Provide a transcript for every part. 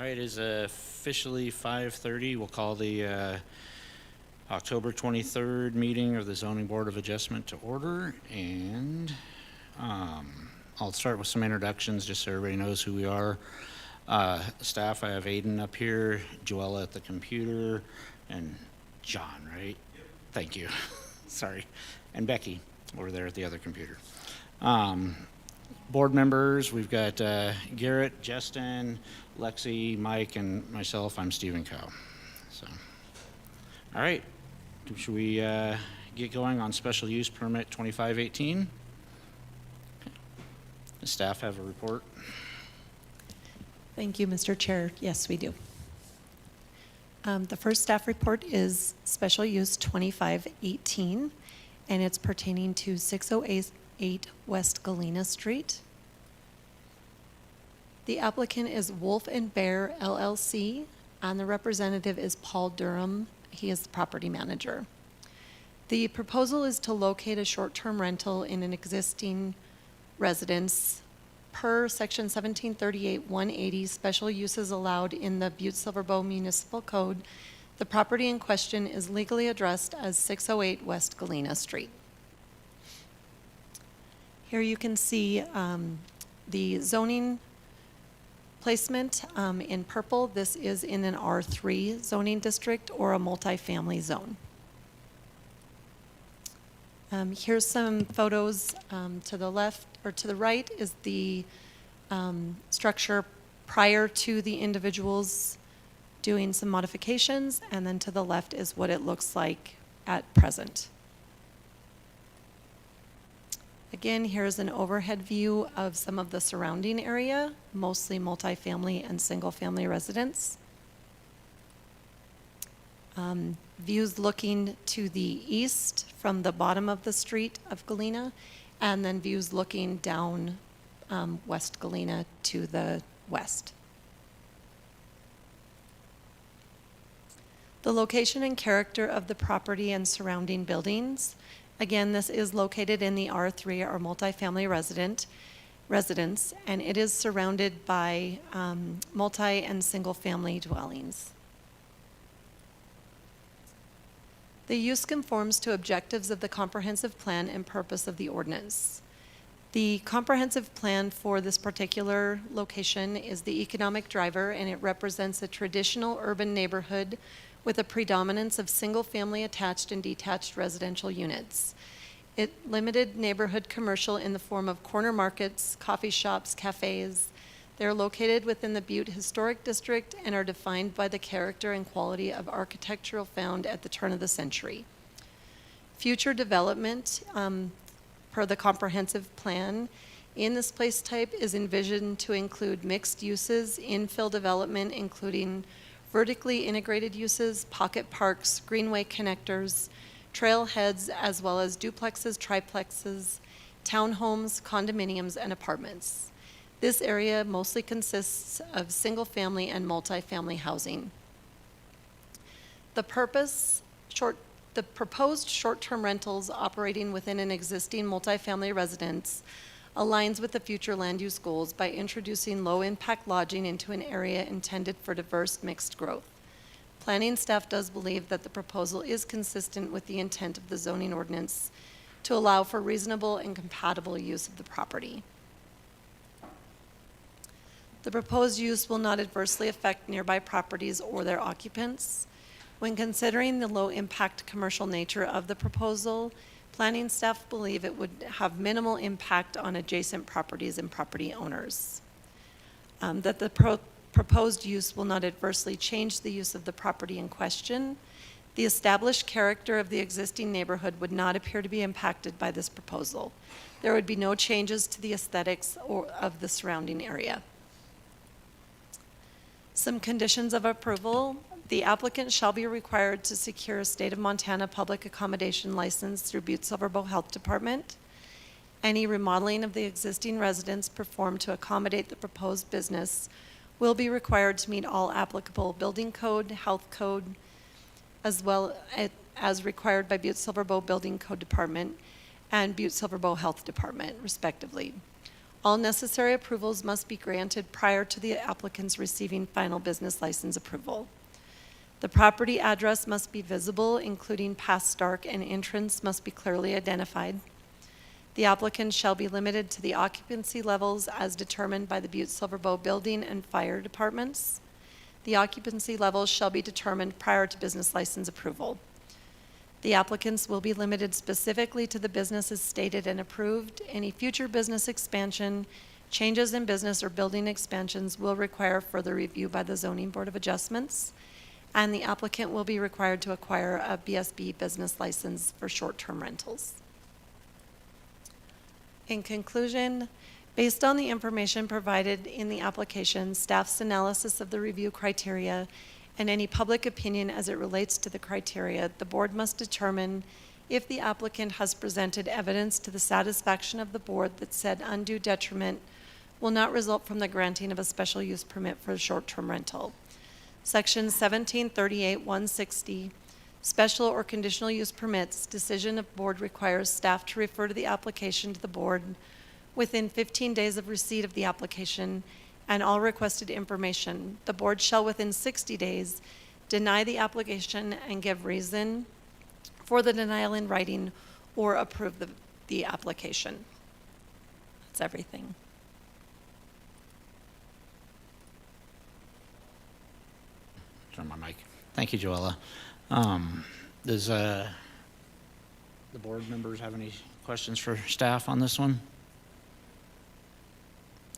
right, it is officially 5:30. We'll call the October 23rd meeting of the Zoning Board of Adjustment to order, and I'll start with some introductions just so everybody knows who we are. Staff, I have Aiden up here, Joella at the computer, and John, right? Yep. Thank you. Sorry. And Becky over there at the other computer. Board members, we've got Garrett, Justin, Lexi, Mike, and myself. I'm Stephen Coe. So, all right. Should we get going on special use permit 2518? Okay. Does staff have a report? Thank you, Mr. Chair. Yes, we do. The first staff report is special use 2518, and it's pertaining to 608 West Galena Street. The applicant is Wolf and Bear LLC, and the representative is Paul Durham. He is the property manager. The proposal is to locate a short-term rental in an existing residence. Per Section 1738-180, special uses allowed in the Butte-Silver Municipal Code. The property in question is legally addressed as 608 West Galena Street. Here you can see the zoning placement in purple. This is in an R3 zoning district or a multifamily zone. Here's some photos. To the left or to the right is the structure prior to the individuals doing some modifications, and then to the left is what it looks like at present. Again, here's an overhead view of some of the surrounding area, mostly multifamily and single-family residents. Views looking to the east from the bottom of the street of Galena, and then views looking down West Galena to the west. The location and character of the property and surrounding buildings. Again, this is located in the R3 or multifamily residence, and it is surrounded by multi and single family dwellings. The use conforms to objectives of the comprehensive plan and purpose of the ordinance. The comprehensive plan for this particular location is the economic driver, and it represents a traditional urban neighborhood with a predominance of single-family attached and detached residential units. It limited neighborhood commercial in the form of corner markets, coffee shops, cafes. They're located within the Butte Historic District and are defined by the character and quality of architectural found at the turn of the century. Future development, per the comprehensive plan, in this place type is envisioned to include mixed uses, infill development, including vertically integrated uses, pocket parks, greenway connectors, trailheads, as well as duplexes, triplexes, townhomes, condominiums, and apartments. This area mostly consists of single-family and multifamily housing. The proposed short-term rentals operating within an existing multifamily residence aligns with the future land use goals by introducing low-impact lodging into an area intended for diverse mixed growth. Planning staff does believe that the proposal is consistent with the intent of the zoning ordinance to allow for reasonable and compatible use of the property. The proposed use will not adversely affect nearby properties or their occupants. When considering the low-impact commercial nature of the proposal, planning staff believe it would have minimal impact on adjacent properties and property owners. That the proposed use will not adversely change the use of the property in question. The established character of the existing neighborhood would not appear to be impacted by this proposal. There would be no changes to the aesthetics of the surrounding area. Some conditions of approval. The applicant shall be required to secure a state of Montana public accommodation license through Butte-Silver Health Department. Any remodeling of the existing residence performed to accommodate the proposed business will be required to meet all applicable building code, health code, as well as required by Butte-Silver Building Code Department and Butte-Silver Health Department, respectively. All necessary approvals must be granted prior to the applicants receiving final business license approval. The property address must be visible, including past dark, and entrance must be clearly identified. The applicant shall be limited to the occupancy levels as determined by the Butte-Silver Building and Fire Departments. The occupancy levels shall be determined prior to business license approval. The applicants will be limited specifically to the businesses stated and approved. Any future business expansion, changes in business, or building expansions will require further review by the Zoning Board of Adjustments, and the applicant will be required to acquire a BSB business license for short-term rentals. In conclusion, based on the information provided in the application, staff's analysis of the review criteria, and any public opinion as it relates to the criteria, the board must determine if the applicant has presented evidence to the satisfaction of the board that said undue detriment will not result from the granting of a special use permit for a short-term rental. Section 1738-160, special or conditional use permits, decision of board requires staff to refer to the application to the board within 15 days of receipt of the application and all requested information. The board shall within 60 days deny the application and give reason for the denial in writing or approve the application. That's everything. Turn my mic. Thank you, Joella. Does the board members have any questions for staff on this one?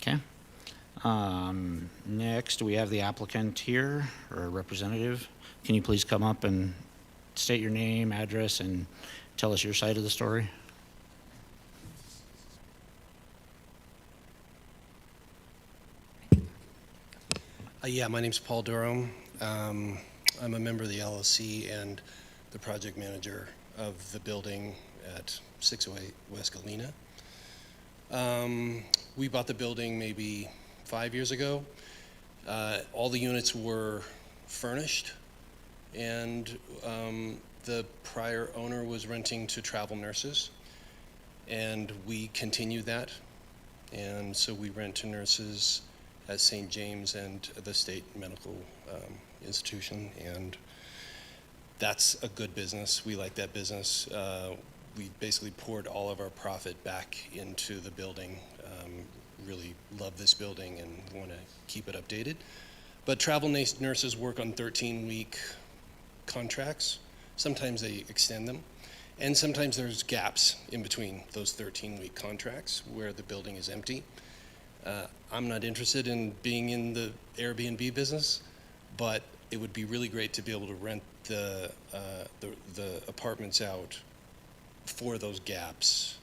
Okay. Next, we have the applicant here, or a representative. Can you please come up and state your name, address, and tell us your side of the story? Yeah, my name's Paul Durham. I'm a member of the LLC and the project manager of the building at 608 West Galena. We bought the building maybe 5 years ago. All the units were furnished, and the prior owner was renting to travel nurses, and we continued that. And so we rent to nurses at St. James and the State Medical Institution, and that's a good business. We like that business. We basically poured all of our profit back into the building. Really love this building and want to keep it updated. But travel nurses work on 13-week contracts. Sometimes they extend them, and sometimes there's gaps in between those 13-week contracts where the building is empty. I'm not interested in being in the Airbnb business, but it would be really great to be able to rent the apartments out for those gaps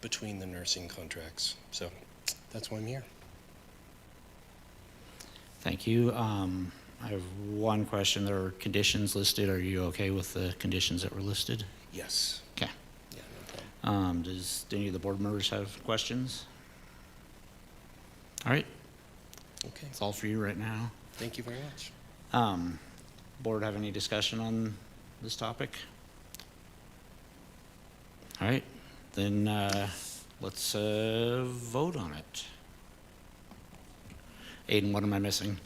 between the nursing contracts. So that's why I'm here. Thank you. I have one question. There are conditions listed. Are you okay with the conditions that were listed? Yes. Okay. Yeah, no problem. Does any of the board members have questions? All right. Okay. That's all for you right now. Thank you very much. Board have any discussion on this topic? All right, then let's vote on it. Aiden, what am I missing?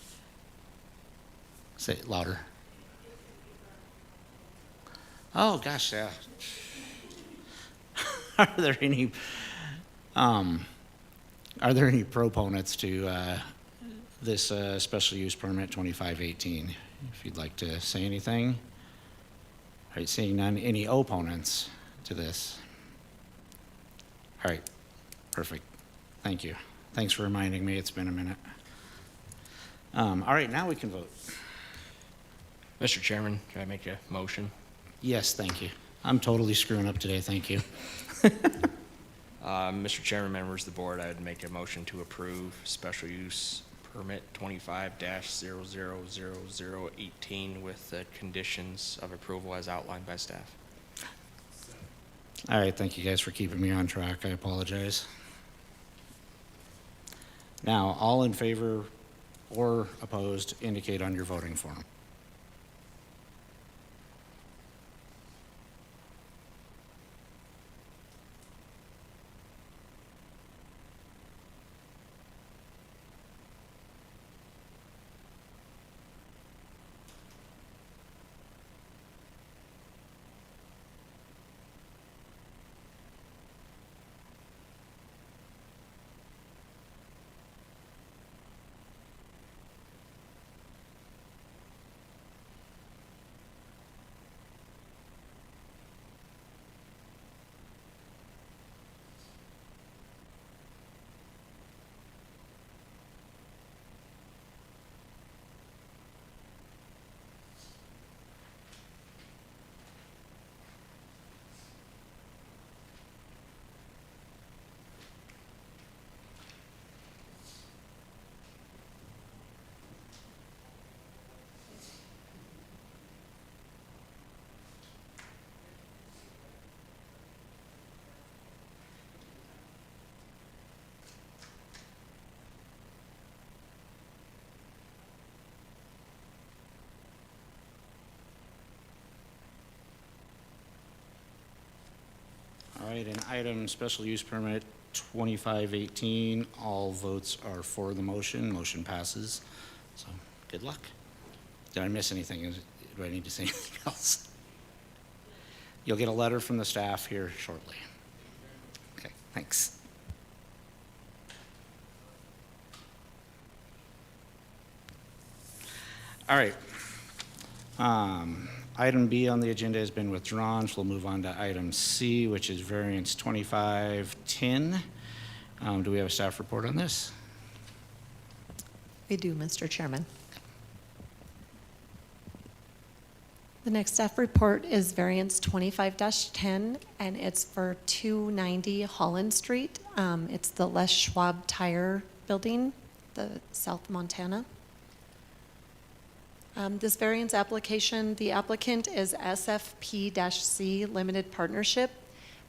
Say it louder. Oh, gosh, yeah. Are there any proponents to this special use permit 2518? If you'd like to say anything. All right, seeing none, any opponents to this? All right, perfect. Thank you. Thanks for reminding me. It's been a minute. All right, now we can vote. Mr. Chairman, can I make a motion? Yes, thank you. I'm totally screwing up today. Thank you. Mr. Chairman, members of the board, I would make a motion to approve special use permit 25-000018 with the conditions of approval as outlined by staff. All right, thank you guys for keeping me on track. I apologize. Now, all in favor or opposed indicate on your voting form. right, and item special use permit 2518, all votes are for the motion. Motion passes. So, good luck. Did I miss anything? Do I need to say anything else? You'll get a letter from the staff here shortly. Okay, thanks. All right. Item B on the agenda has been withdrawn, so we'll move on to item C, which is variance 2510. Do we have a staff report on this? We do, Mr. Chairman. The next staff report is variance 25-10, and it's for 290 Holland Street. It's the Les Schwab Tire Building, the South Montana. This variance application, the applicant is SFP-C Limited Partnership,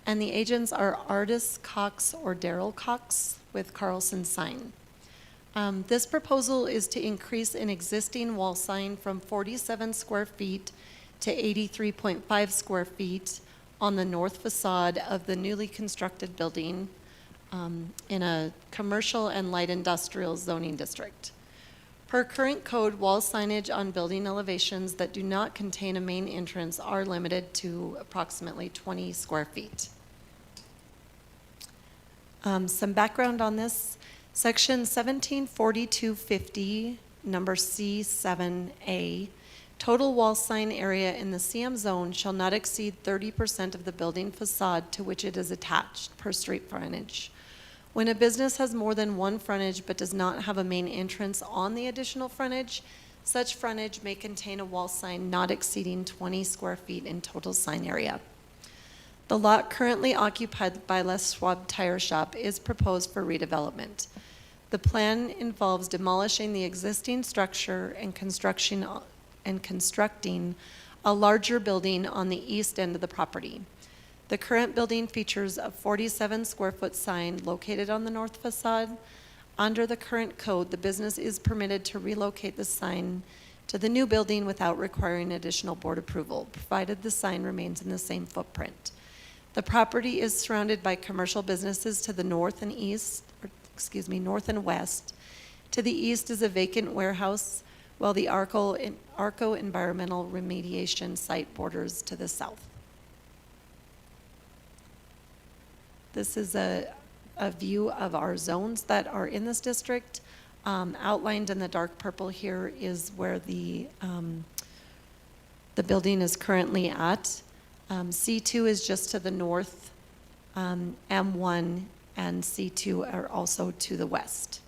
and the agents are Artis Cox or Daryl Cox with Carlson Sign. This proposal is to increase an existing wall sign from 47 square feet to 83.5 square feet on the north facade of the newly constructed building in a commercial and light industrial zoning district. Per current code, wall signage on building elevations that do not contain a main entrance are limited to approximately 20 square feet. Some background on this. Section 174250, number C7A, total wall sign area in the CM zone shall not exceed 30% of the building facade to which it is attached per street frontage. When a business has more than one frontage but does not have a main entrance on the additional frontage, such frontage may contain a wall sign not exceeding 20 square feet in total sign area. The lot currently occupied by Les Schwab Tire Shop is proposed for redevelopment. The plan involves demolishing the existing structure and constructing a larger building on the east end of the property. The current building features a 47 square foot sign located on the north facade. Under the current code, the business is permitted to relocate the sign to the new building without requiring additional board approval, provided the sign remains in the same footprint. The property is surrounded by commercial businesses to the north and west. To the east is a vacant warehouse, while the Arco Environmental Remediation site borders to the south. This is a view of our zones that are in this district. Outlined in the dark purple here is where the building is currently at. C2 is just to the north. M1 and C2 are also to the west.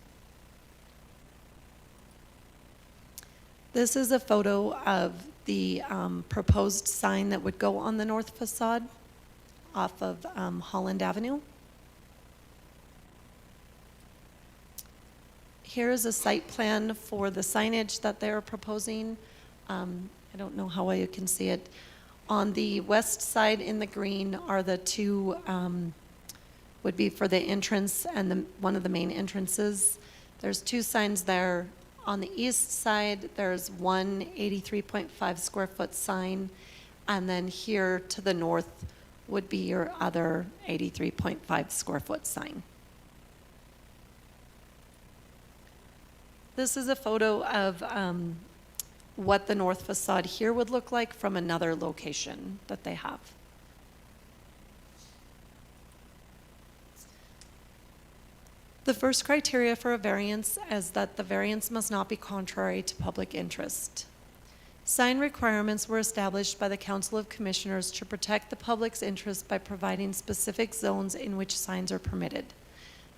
This is a photo of the proposed sign that would go on the north facade off of Holland Avenue. Here is a site plan for the signage that they're proposing. I don't know how well you can see it. On the west side in the green are the two, would be for the entrance and one of the main entrances. There's two signs there. On the east side, there's one 83.5 square foot sign, and then here to the north would be your other 83.5 square foot sign. This is a photo of what the north facade here would look like from another location that they have. The first criteria for a variance is that the variance must not be contrary to public interest. Sign requirements were established by the Council of Commissioners to protect the public's interest by providing specific zones in which signs are permitted.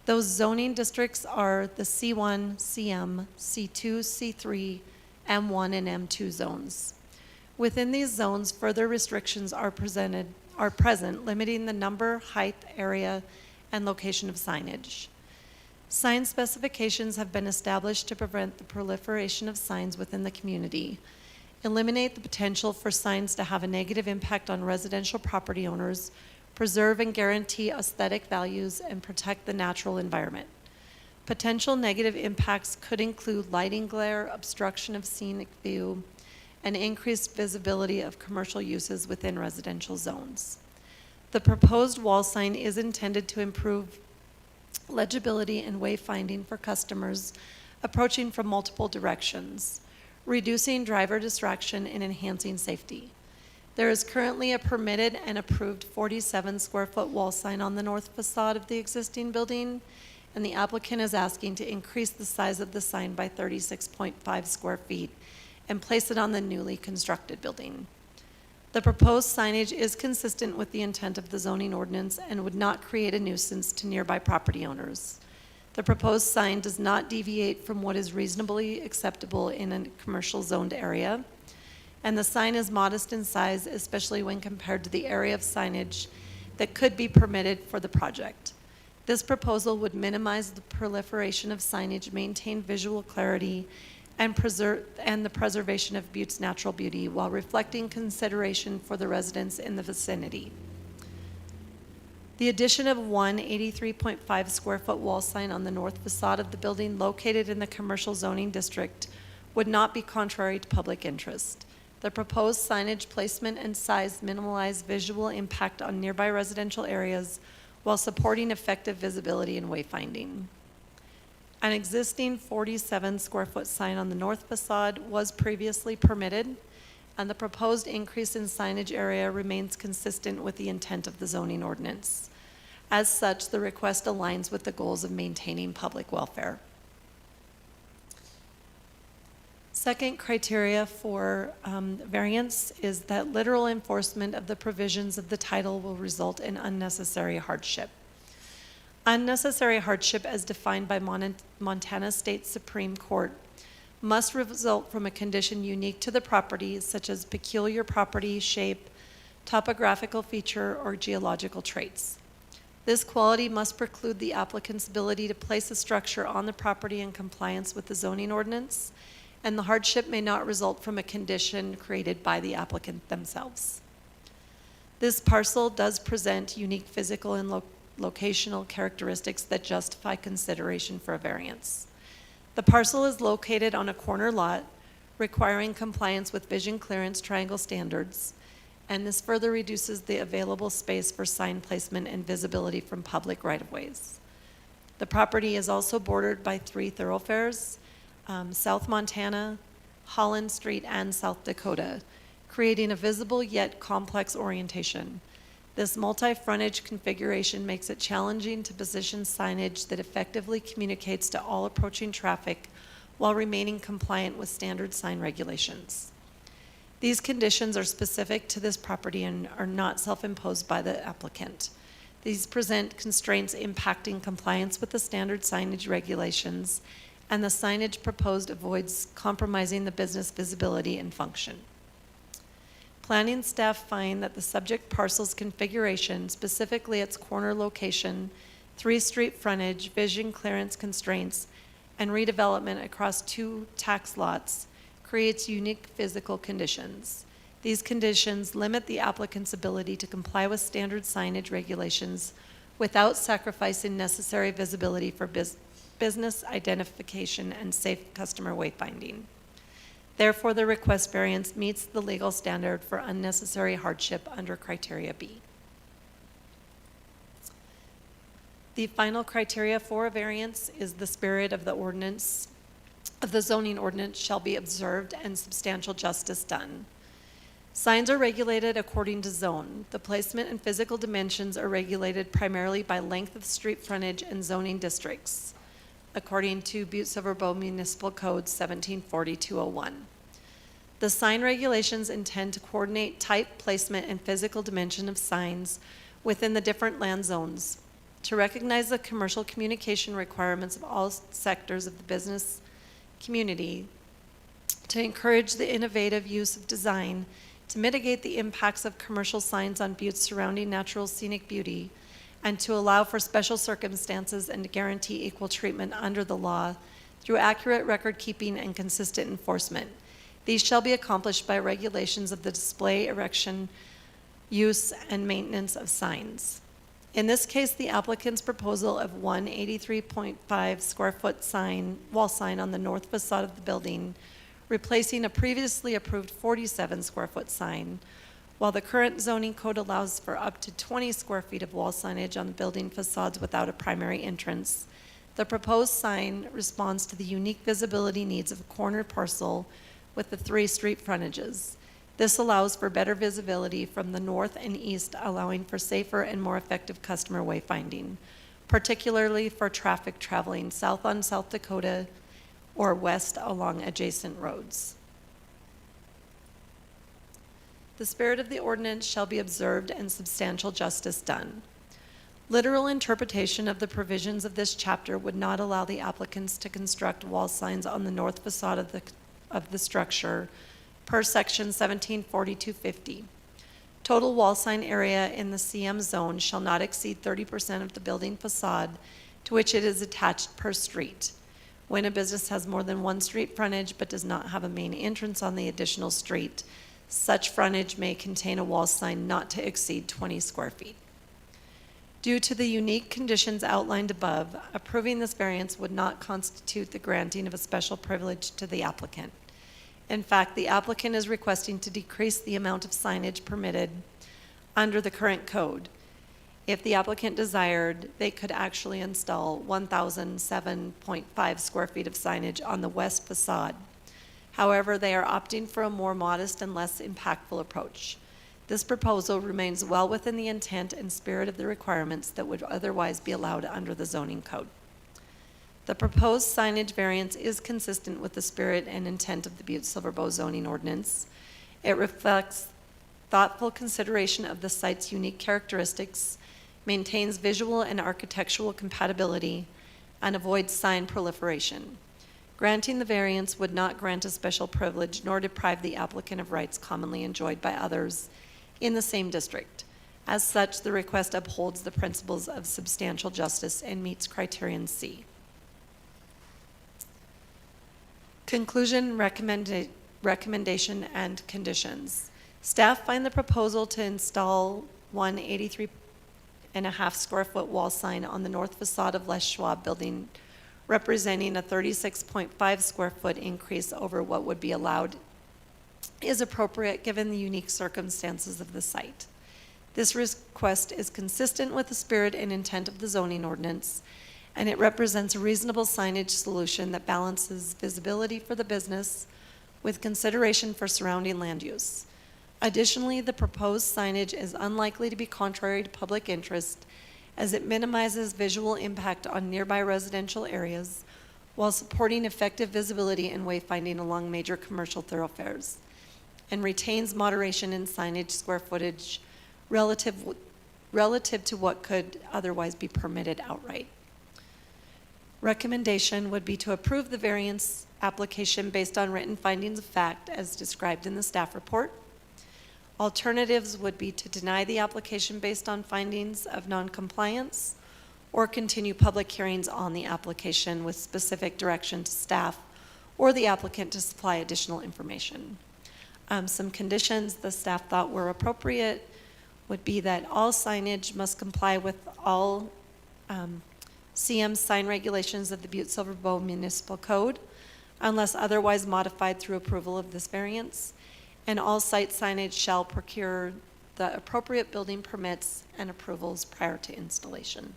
Those zoning districts are the C1, CM, C2, C3, M1, and M2 zones. Within these zones, further restrictions are present, limiting the number, height, area, and location of signage. Sign specifications have been established to prevent the proliferation of signs within the community, eliminate the potential for signs to have a negative impact on residential property owners, preserve and guarantee aesthetic values, and protect the natural environment. Potential negative impacts could include lighting glare, obstruction of scenic view, and increased visibility of commercial uses within residential zones. The proposed wall sign is intended to improve legibility and wayfinding for customers approaching from multiple directions, reducing driver distraction and enhancing safety. There is currently a permitted and approved 47 square foot wall sign on the north facade of the existing building, and the applicant is asking to increase the size of the sign by 36.5 square feet and place it on the newly constructed building. The proposed signage is consistent with the intent of the zoning ordinance and would not create a nuisance to nearby property owners. The proposed sign does not deviate from what is reasonably acceptable in a commercial zoned area, and the sign is modest in size, especially when compared to the area of signage that could be permitted for the project. This proposal would minimize the proliferation of signage, maintain visual clarity, and the preservation of Butte's natural beauty while reflecting consideration for the residents in the vicinity. The addition of one 83.5 square foot wall sign on the north facade of the building located in the commercial zoning district would not be contrary to public interest. The proposed signage placement and size minimize visual impact on nearby residential areas while supporting effective visibility and wayfinding. An existing 47 square foot sign on the north facade was previously permitted, and the proposed increase in signage area remains consistent with the intent of the zoning ordinance. As such, the request aligns with the goals of maintaining public welfare. Second criteria for variance is that literal enforcement of the provisions of the title will result in unnecessary hardship. Unnecessary hardship, as defined by Montana State Supreme Court, must result from a condition unique to the property, such as peculiar property, shape, topographical feature, or geological traits. This quality must preclude the applicant's ability to place a structure on the property in compliance with the zoning ordinance, and the hardship may not result from a condition created by the applicant themselves. This parcel does present unique physical and locational characteristics that justify consideration for a variance. The parcel is located on a corner lot, requiring compliance with vision clearance triangle standards, and this further reduces the available space for sign placement and visibility from public right-of-ways. The property is also bordered by 3 thoroughfares, South Montana, Holland Street, and South Dakota, creating a visible yet complex orientation. This multi-frontage configuration makes it challenging to position signage that effectively communicates to all approaching traffic while remaining compliant with standard sign regulations. These conditions are specific to this property and are not self-imposed by the applicant. These present constraints impacting compliance with the standard signage regulations, and the signage proposed avoids compromising the business visibility and function. Planning staff find that the subject parcel's configuration, specifically its corner location, 3-street frontage, vision clearance constraints, and redevelopment across 2 tax lots, creates unique physical conditions. These conditions limit the applicant's ability to comply with standard signage regulations without sacrificing necessary visibility for business identification and safe customer wayfinding. Therefore, the request variance meets the legal standard for unnecessary hardship under criteria B. The final criteria for a variance is the spirit of the ordinance, of the zoning ordinance shall be observed and substantial justice done. Signs are regulated according to zone. The placement and physical dimensions are regulated primarily by length of street frontage and zoning districts, according to Butte-Silver Municipal Code 1740-201. The sign regulations intend to coordinate type, placement, and physical dimension of signs within the different land zones, to recognize the commercial communication requirements of all sectors of the business community, to encourage the innovative use of design, to mitigate the impacts of commercial signs on Butte's surrounding natural scenic beauty, and to allow for special circumstances and to guarantee equal treatment under the law through accurate record keeping and consistent enforcement. These shall be accomplished by regulations of the display, erection, use, and maintenance of signs. In this case, the applicant's proposal of one 83.5 square foot wall sign on the north facade of the building, replacing a previously approved 47 square foot sign, While the current zoning code allows for up to 20 square feet of wall signage on the building facades without a primary entrance, the proposed sign responds to the unique visibility needs of a corner parcel with the 3 street frontages. This allows for better visibility from the north and east, allowing for safer and more effective customer wayfinding, particularly for traffic traveling south on South Dakota or west along adjacent roads. The spirit of the ordinance shall be observed and substantial justice done. Literal interpretation of the provisions of this chapter would not allow the applicants to construct wall signs on the north facade of the structure per section 174250. Total wall sign area in the CM zone shall not exceed 30% of the building facade to which it is attached per street. When a business has more than 1 street frontage but does not have a main entrance on the additional street, such frontage may contain a wall sign not to exceed 20 square feet. Due to the unique conditions outlined above, approving this variance would not constitute the granting of a special privilege to the applicant. In fact, the applicant is requesting to decrease the amount of signage permitted under the current code. If the applicant desired, they could actually install 1,007.5 square feet of signage on the west facade. However, they are opting for a more modest and less impactful approach. This proposal remains well within the intent and spirit of the requirements that would otherwise be allowed under the zoning code. The proposed signage variance is consistent with the spirit and intent of the Butte-Silver zoning ordinance. It reflects thoughtful consideration of the site's unique characteristics, maintains visual and architectural compatibility, and avoids sign proliferation. Granting the variance would not grant a special privilege nor deprive the applicant of rights commonly enjoyed by others in the same district. As such, the request upholds the principles of substantial justice and meets criterion C. Conclusion, recommendation, and conditions. Staff find the proposal to install 183.5 square foot wall sign on the north facade of Les Schwab building, representing a 36.5 square foot increase over what would be allowed, is appropriate given the unique circumstances of the site. This request is consistent with the spirit and intent of the zoning ordinance, and it represents a reasonable signage solution that balances visibility for the business with consideration for surrounding land use. Additionally, the proposed signage is unlikely to be contrary to public interest, as it minimizes visual impact on nearby residential areas while supporting effective visibility and wayfinding along major commercial thoroughfares, and retains moderation in signage square footage relative to what could otherwise be permitted outright. Recommendation would be to approve the variance application based on written findings of fact as described in the staff report. Alternatives would be to deny the application based on findings of noncompliance or continue public hearings on the application with specific direction to staff or the applicant to supply additional information. Some conditions the staff thought were appropriate would be that all signage must comply with all CM sign regulations of the Butte-Silver Municipal Code unless otherwise modified through approval of this variance. And all site signage shall procure the appropriate building permits and approvals prior to installation.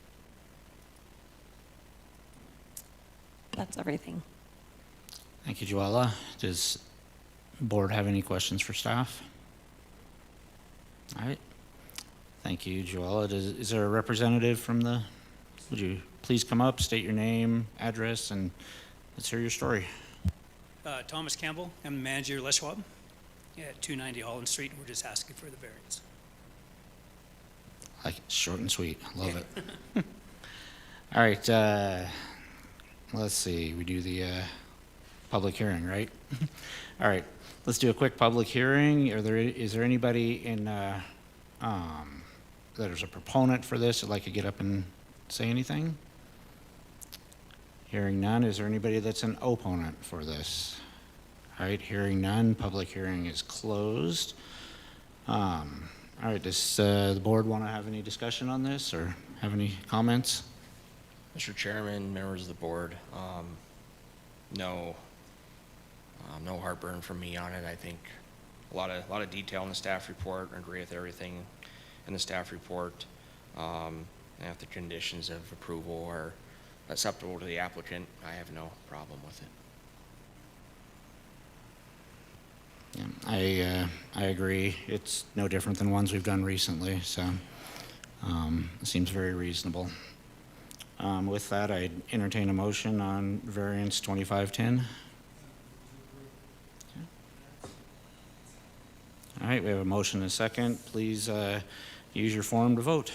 That's everything. Thank you, Joella. Does the board have any questions for staff? All right. Thank you, Joella. Is there a representative from the, would you please come up, state your name, address, and let's hear your story. Thomas Campbell, I'm the manager of Les Schwab at 290 Holland Street. We're just asking for the variance. Like it short and sweet. Love it. All right. Let's see. We do the public hearing, right? All right. Let's do a quick public hearing. Is there anybody in that is a proponent for this that'd like to get up and say anything? Hearing none. Is there anybody that's an opponent for this? All right, hearing none, public hearing is closed. All right, does the board want to have any discussion on this or have any comments? Mr. Chairman, members of the board, no heartburn from me on it. I think a lot of detail in the staff report. I agree with everything in the staff report. And if the conditions of approval are acceptable to the applicant, I have no problem with it. Yeah, I agree. It's no different than ones we've done recently, so it seems very reasonable. With that, I'd entertain a motion on variance 2510. All right, we have a motion and a second. Please use your form to vote.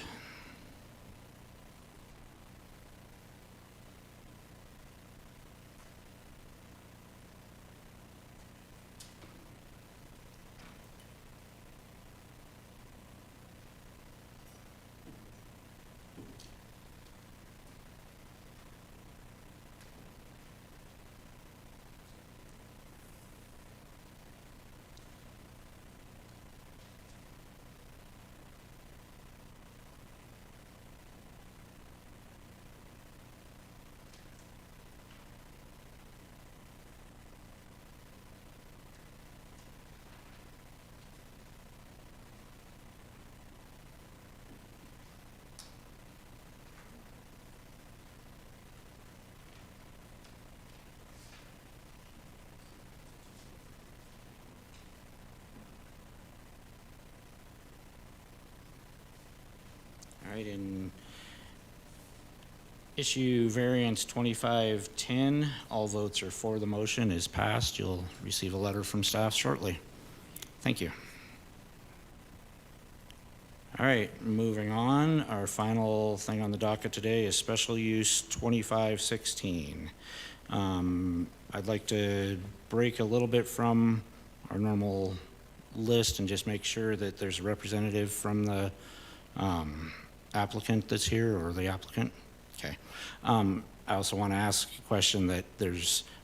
All right, in issue variance 2510, all votes are for the motion is passed. You'll receive a letter from staff shortly. Thank you. All right, moving on. Our final thing on the docket today is special use 2516. I'd like to break a little bit from our normal list and just make sure that there's a representative from the applicant that's here, or the applicant. Okay. I also want to ask a question that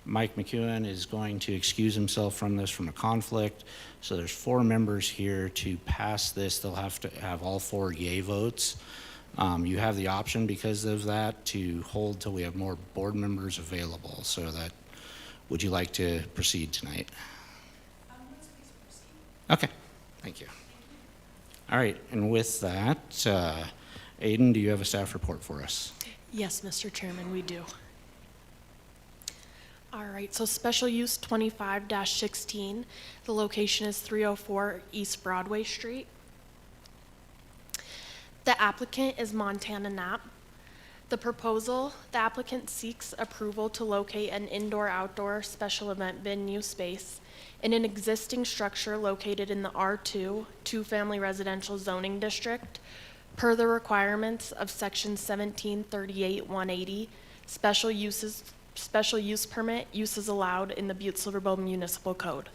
Mike McEwen is going to excuse himself from this from a conflict. So there's 4 members here to pass this. They'll have to have all 4 yay votes. You have the option because of that to hold till we have more board members available. So that, would you like to proceed tonight? Let's please proceed. Okay, thank you. All right, and with that, Aiden, do you have a staff report for us? Yes, Mr. Chairman, we do. All right, so special use 25-16. The location is 304 East Broadway Street. The applicant is Montana Knapp. The proposal, the applicant seeks approval to locate an indoor-outdoor special event venue space in an existing structure located in the R2 two-family residential zoning district per the requirements of section 1738-180, special use permit, uses allowed in the Butte-Silver Municipal Code.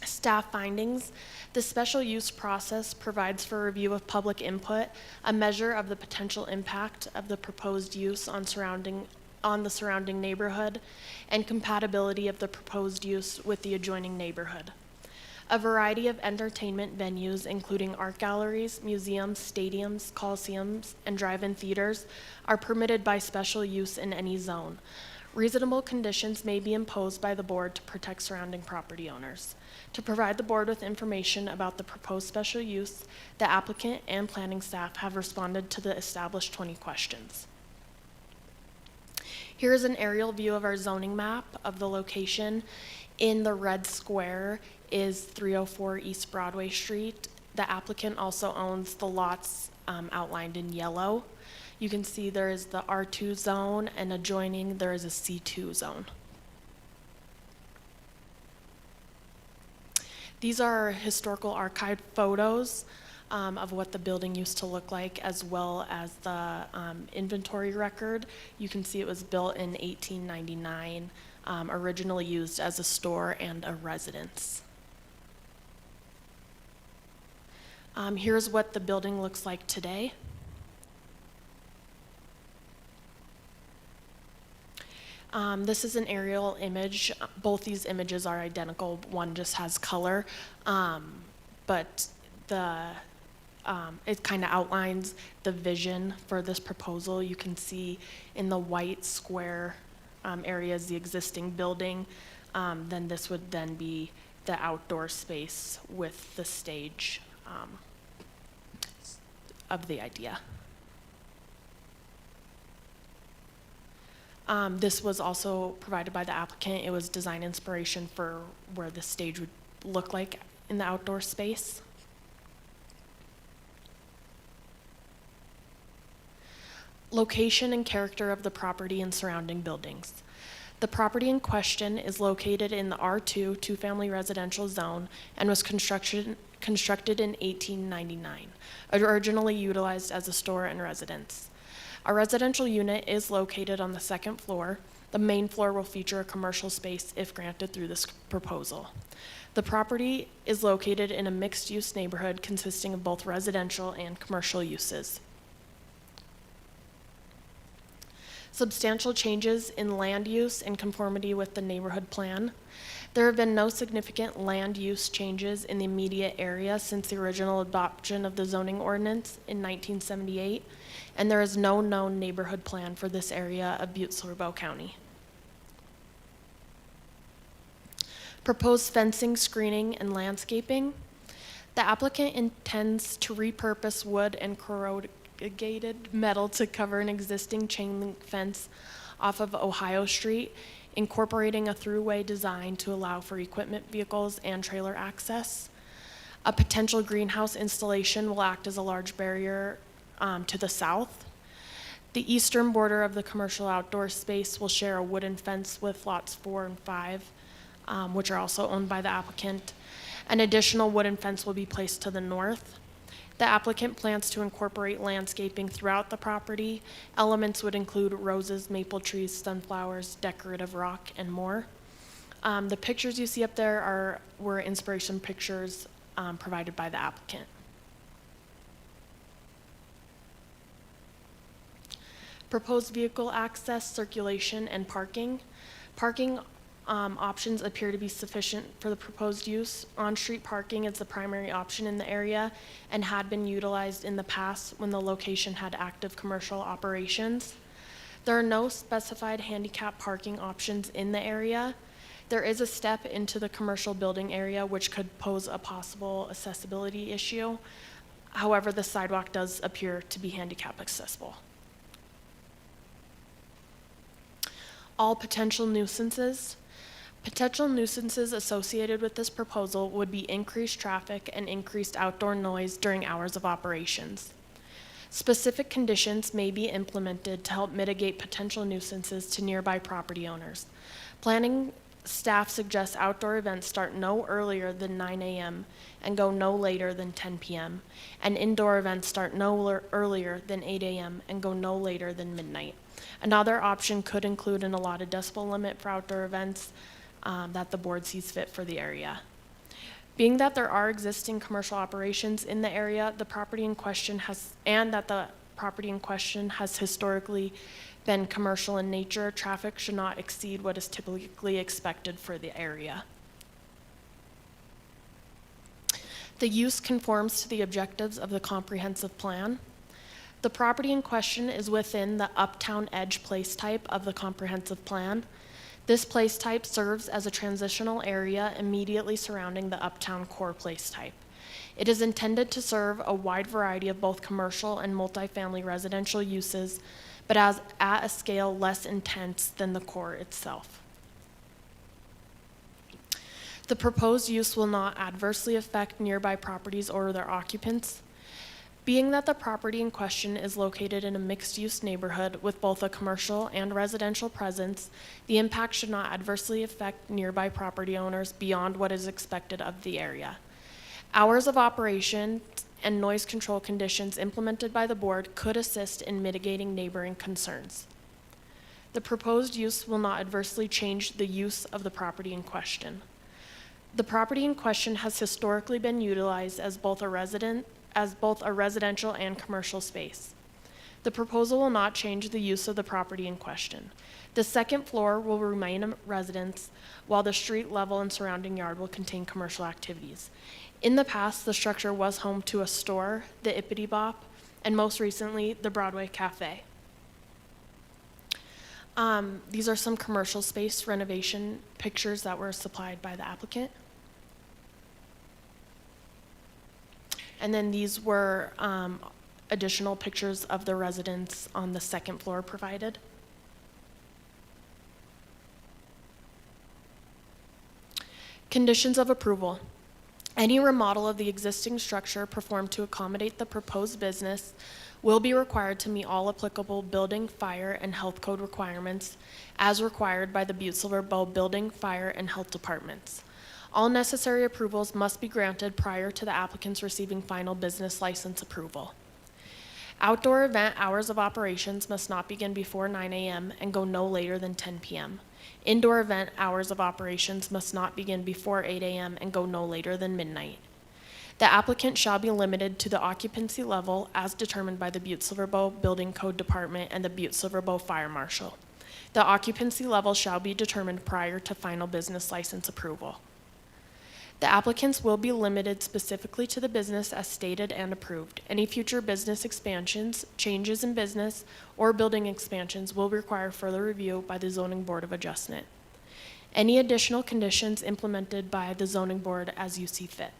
Staff findings. The special use process provides for review of public input, a measure of the potential impact of the proposed use on the surrounding neighborhood, and compatibility of the proposed use with the adjoining neighborhood. A variety of entertainment venues, including art galleries, museums, stadiums, coliseums, and drive-in theaters, are permitted by special use in any zone. Reasonable conditions may be imposed by the board to protect surrounding property owners. To provide the board with information about the proposed special use, the applicant and planning staff have responded to the established 20 questions. Here is an aerial view of our zoning map of the location. In the red square is 304 East Broadway Street. The applicant also owns the lots outlined in yellow. You can see there is the R2 zone, and adjoining there is a C2 zone. These are historical archive photos of what the building used to look like, as well as the inventory record. You can see it was built in 1899, originally used as a store and a residence. Here's what the building looks like today. This is an aerial image. Both these images are identical. One just has color, but it kind of outlines the vision for this proposal. You can see in the white square area is the existing building. then this would then be the outdoor space with the stage of the idea. This was also provided by the applicant. It was design inspiration for where the stage would look like in the outdoor space. Location and character of the property and surrounding buildings. The property in question is located in the R2 two-family residential zone and was constructed in 1899, originally utilized as a store and residence. A residential unit is located on the second floor. The main floor will feature a commercial space if granted through this proposal. The property is located in a mixed-use neighborhood consisting of both residential and commercial uses. Substantial changes in land use in conformity with the neighborhood plan. There have been no significant land use changes in the immediate area since the original adoption of the zoning ordinance in 1978, and there is no known neighborhood plan for this area of Butte-Silver County. Proposed fencing, screening, and landscaping. The applicant intends to repurpose wood and corrugated metal to cover an existing chain link fence off of Ohio Street, incorporating a throughway design to allow for equipment vehicles and trailer access. A potential greenhouse installation will act as a large barrier to the south. The eastern border of the commercial outdoor space will share a wooden fence with lots 4 and 5, which are also owned by the applicant. An additional wooden fence will be placed to the north. The applicant plans to incorporate landscaping throughout the property. Elements would include roses, maple trees, sunflowers, decorative rock, and more. The pictures you see up there were inspiration pictures provided by the applicant. Proposed vehicle access, circulation, and parking. Parking options appear to be sufficient for the proposed use. On-street parking is the primary option in the area and had been utilized in the past when the location had active commercial operations. There are no specified handicap parking options in the area. There is a step into the commercial building area which could pose a possible accessibility issue. However, the sidewalk does appear to be handicap accessible. All potential nuisances. Potential nuisances associated with this proposal would be increased traffic and increased outdoor noise during hours of operations. Specific conditions may be implemented to help mitigate potential nuisances to nearby property owners. Planning staff suggests outdoor events start no earlier than 9 a.m. and go no later than 10 p.m., and indoor events start no earlier than 8 a.m. and go no later than midnight. Another option could include an allotted decibel limit for outdoor events that the board sees fit for the area. Being that there are existing commercial operations in the area, the property in question has historically been commercial in nature, traffic should not exceed what is typically expected for the area. The use conforms to the objectives of the comprehensive plan. The property in question is within the uptown edge place type of the comprehensive plan. This place type serves as a transitional area immediately surrounding the uptown core place type. It is intended to serve a wide variety of both commercial and multifamily residential uses, but at a scale less intense than the core itself. The proposed use will not adversely affect nearby properties or their occupants. Being that the property in question is located in a mixed-use neighborhood with both a commercial and residential presence, the impact should not adversely affect nearby property owners beyond what is expected of the area. Hours of operation and noise control conditions implemented by the board could assist in mitigating neighboring concerns. The proposed use will not adversely change the use of the property in question. The property in question has historically been utilized as both a residential and commercial space. The proposal will not change the use of the property in question. The second floor will remain a residence, while the street level and surrounding yard will contain commercial activities. In the past, the structure was home to a store, the Ippity Bop, and most recently, the Broadway Cafe. These are some commercial space renovation pictures that were supplied by the applicant. And then these were additional pictures of the residence on the second floor provided. Conditions of approval. Any remodel of the existing structure performed to accommodate the proposed business will be required to meet all applicable building, fire, and health code requirements as required by the Butte-Silver Building, Fire, and Health Departments. All necessary approvals must be granted prior to the applicants receiving final business license approval. Outdoor event hours of operations must not begin before 9 a.m. and go no later than 10 p.m. Indoor event hours of operations must not begin before 8 a.m. and go no later than midnight. The applicant shall be limited to the occupancy level as determined by the Butte-Silver Building Code Department and the Butte-Silver Fire Marshal. The occupancy level shall be determined prior to final business license approval. The applicants will be limited specifically to the business as stated and approved. Any future business expansions, changes in business, or building expansions will require further review by the Zoning Board of Adjustment. Any additional conditions implemented by the Zoning Board as you see fit.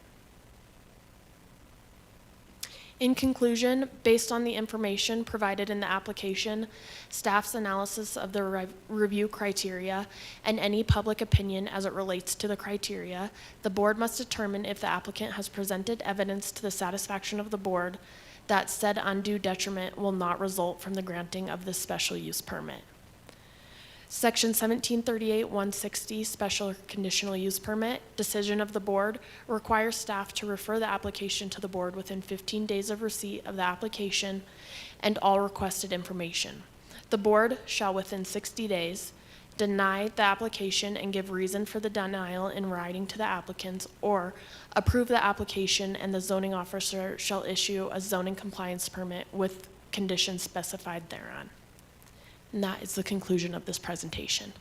In conclusion, based on the information provided in the application, staff's analysis of the review criteria, and any public opinion as it relates to the criteria, the board must determine if the applicant has presented evidence to the satisfaction of the board that said undue detriment will not result from the granting of this special use permit. Section 1738-160, Special Conditional Use Permit, decision of the board, requires staff to refer the application to the board within 15 days of receipt of the application and all requested information. The board shall within 60 days deny the application and give reason for the denial in writing to the applicants, or approve the application and the zoning officer shall issue a zoning compliance permit with conditions specified thereon. And that is the conclusion of this presentation.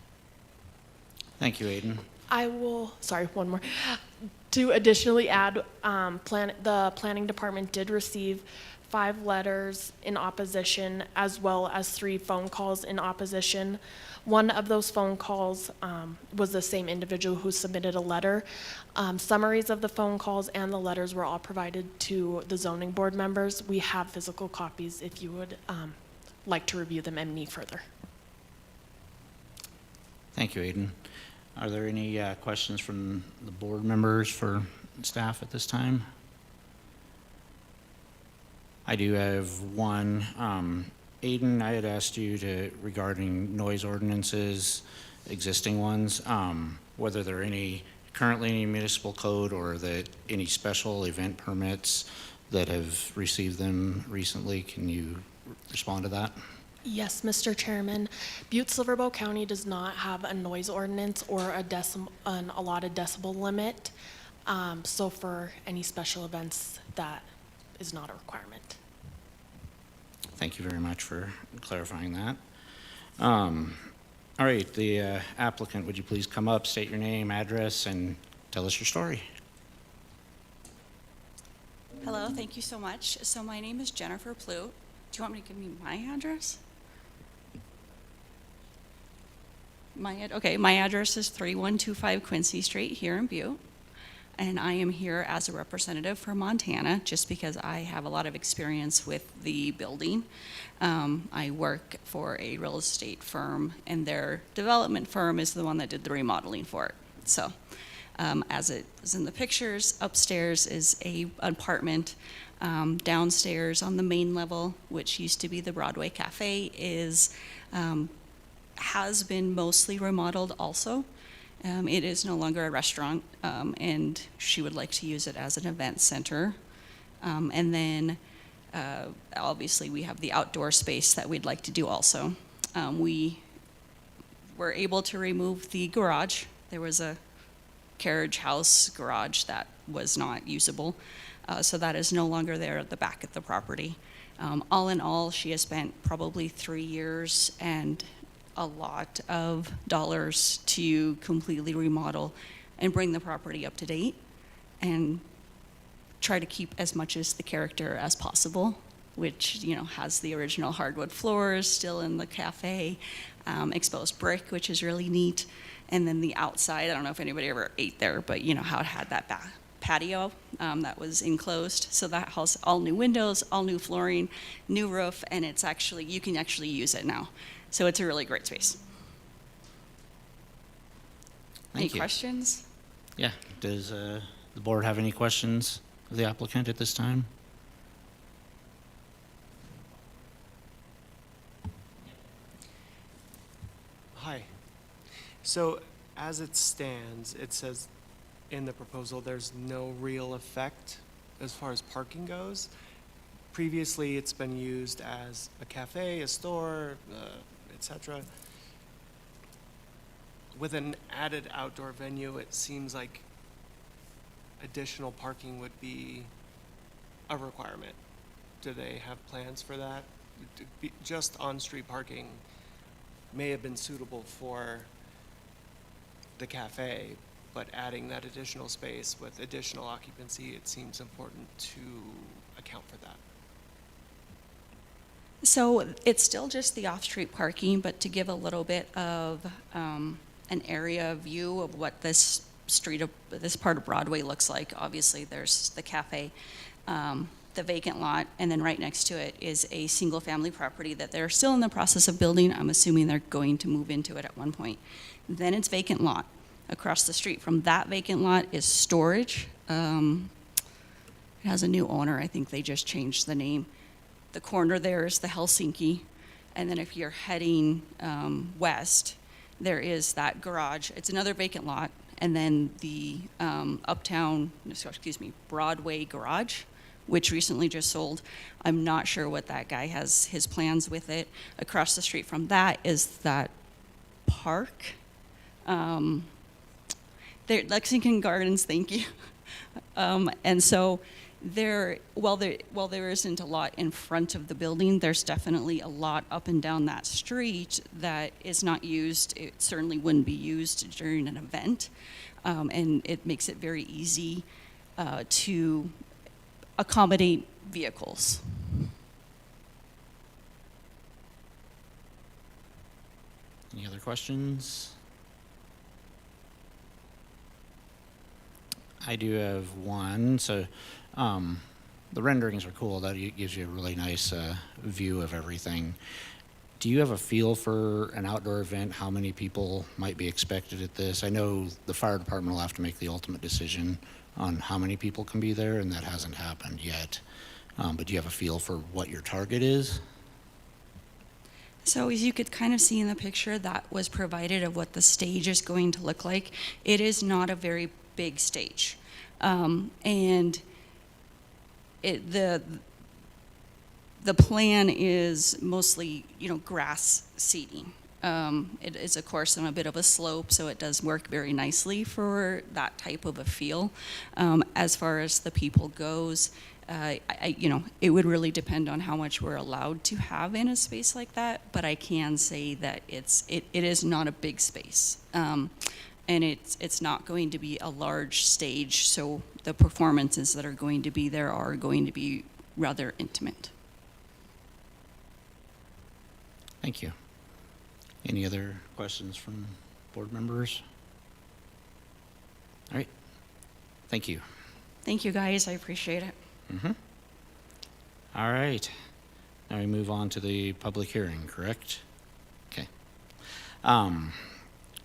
Thank you, Aiden. I will, sorry, one more. To additionally add, the planning department did receive 5 letters in opposition as well as 3 phone calls in opposition. One of those phone calls was the same individual who submitted a letter. Summaries of the phone calls and the letters were all provided to the zoning board members. We have physical copies if you would like to review them any further. Thank you, Aiden. Are there any questions from the board members for staff at this time? I do have one. Aiden, I had asked you regarding noise ordinances, existing ones, whether there are any currently any municipal code or any special event permits that have received them recently. Can you respond to that? Yes, Mr. Chairman. Butte-Silver County does not have a noise ordinance or an allotted decibel limit. So for any special events, that is not a requirement. Thank you very much for clarifying that. All right, the applicant, would you please come up, state your name, address, and tell us your story? Hello, thank you so much. So my name is Jennifer Plute. Do you want me to give me my address? My address is 3125 Quincy Street here in Butte. And I am here as a representative for Montana just because I have a lot of experience with the building. I work for a real estate firm, and their development firm is the one that did the remodeling for it. So as it is in the pictures, upstairs is an apartment. Downstairs on the main level, which used to be the Broadway Cafe, has been mostly remodeled also. It is no longer a restaurant, and she would like to use it as an event center. And then obviously we have the outdoor space that we'd like to do also. We were able to remove the garage. There was a carriage house garage that was not usable. So that is no longer there at the back of the property. All in all, she has spent probably 3 years and a lot of dollars to completely remodel and bring the property up to date and try to keep as much as the character as possible. which, has the original hardwood floors still in the cafe, exposed brick, which is really neat. And then the outside, I don't know if anybody ever ate there, but how it had that patio that was enclosed. So that has all new windows, all new flooring, new roof, and you can actually use it now. So it's a really great space. Any Thank you. questions? Yeah, does the board have any questions of the applicant at this time? Hi. So as it stands, it says in the proposal there's no real effect as far as parking goes. Previously, it's been used as a cafe, a store, etc. With an added outdoor venue, it seems like additional parking would be a requirement. Do they have plans for that? Just on-street parking may have been suitable for the cafe, but adding that additional space with additional occupancy, it seems important to account for that. So it's still just the off-street parking, but to give a little bit of an area view of what this part of Broadway looks like. Obviously, there's the cafe, the vacant lot, and then right next to it is a single-family property that they're still in the process of building. I'm assuming they're going to move into it at one point. Then it's vacant lot. Across the street from that vacant lot is storage. It has a new owner. I think they just changed the name. The corner there is the Helsinki. And then if you're heading west, there is that garage. It's another vacant lot. And then the Broadway garage, which recently just sold. I'm not sure what that guy has his plans with it. Across the street from that is that park. Lexington Gardens, thank you. And so while there isn't a lot in front of the building, there's definitely a lot up and down that street that is not used. It certainly wouldn't be used during an event. And it makes it very easy to accommodate vehicles. Any other questions? I do have one. So the renderings are cool. That gives you a really nice view of everything. Do you have a feel for an outdoor event, how many people might be expected at this? I know the fire department will have to make the ultimate decision on how many people can be there, and that hasn't happened yet. But do you have a feel for what your target is? So as you could kind of see in the picture that was provided of what the stage is going to look like, it is not a very big stage. And the plan is mostly, grass seating. It is, of course, on a bit of a slope, so it does work very nicely for that type of a feel. As far as the people goes, it would really depend on how much we're allowed to have in a space like that, but I can say that it is not a big space. And it's not going to be a large stage, so the performances that are going to be there are going to be rather intimate. Thank you. Any other questions from board members? All right. Thank you. Thank you, guys. I appreciate it. Mm-hmm. All right. Now we move on to the public hearing, correct? Okay.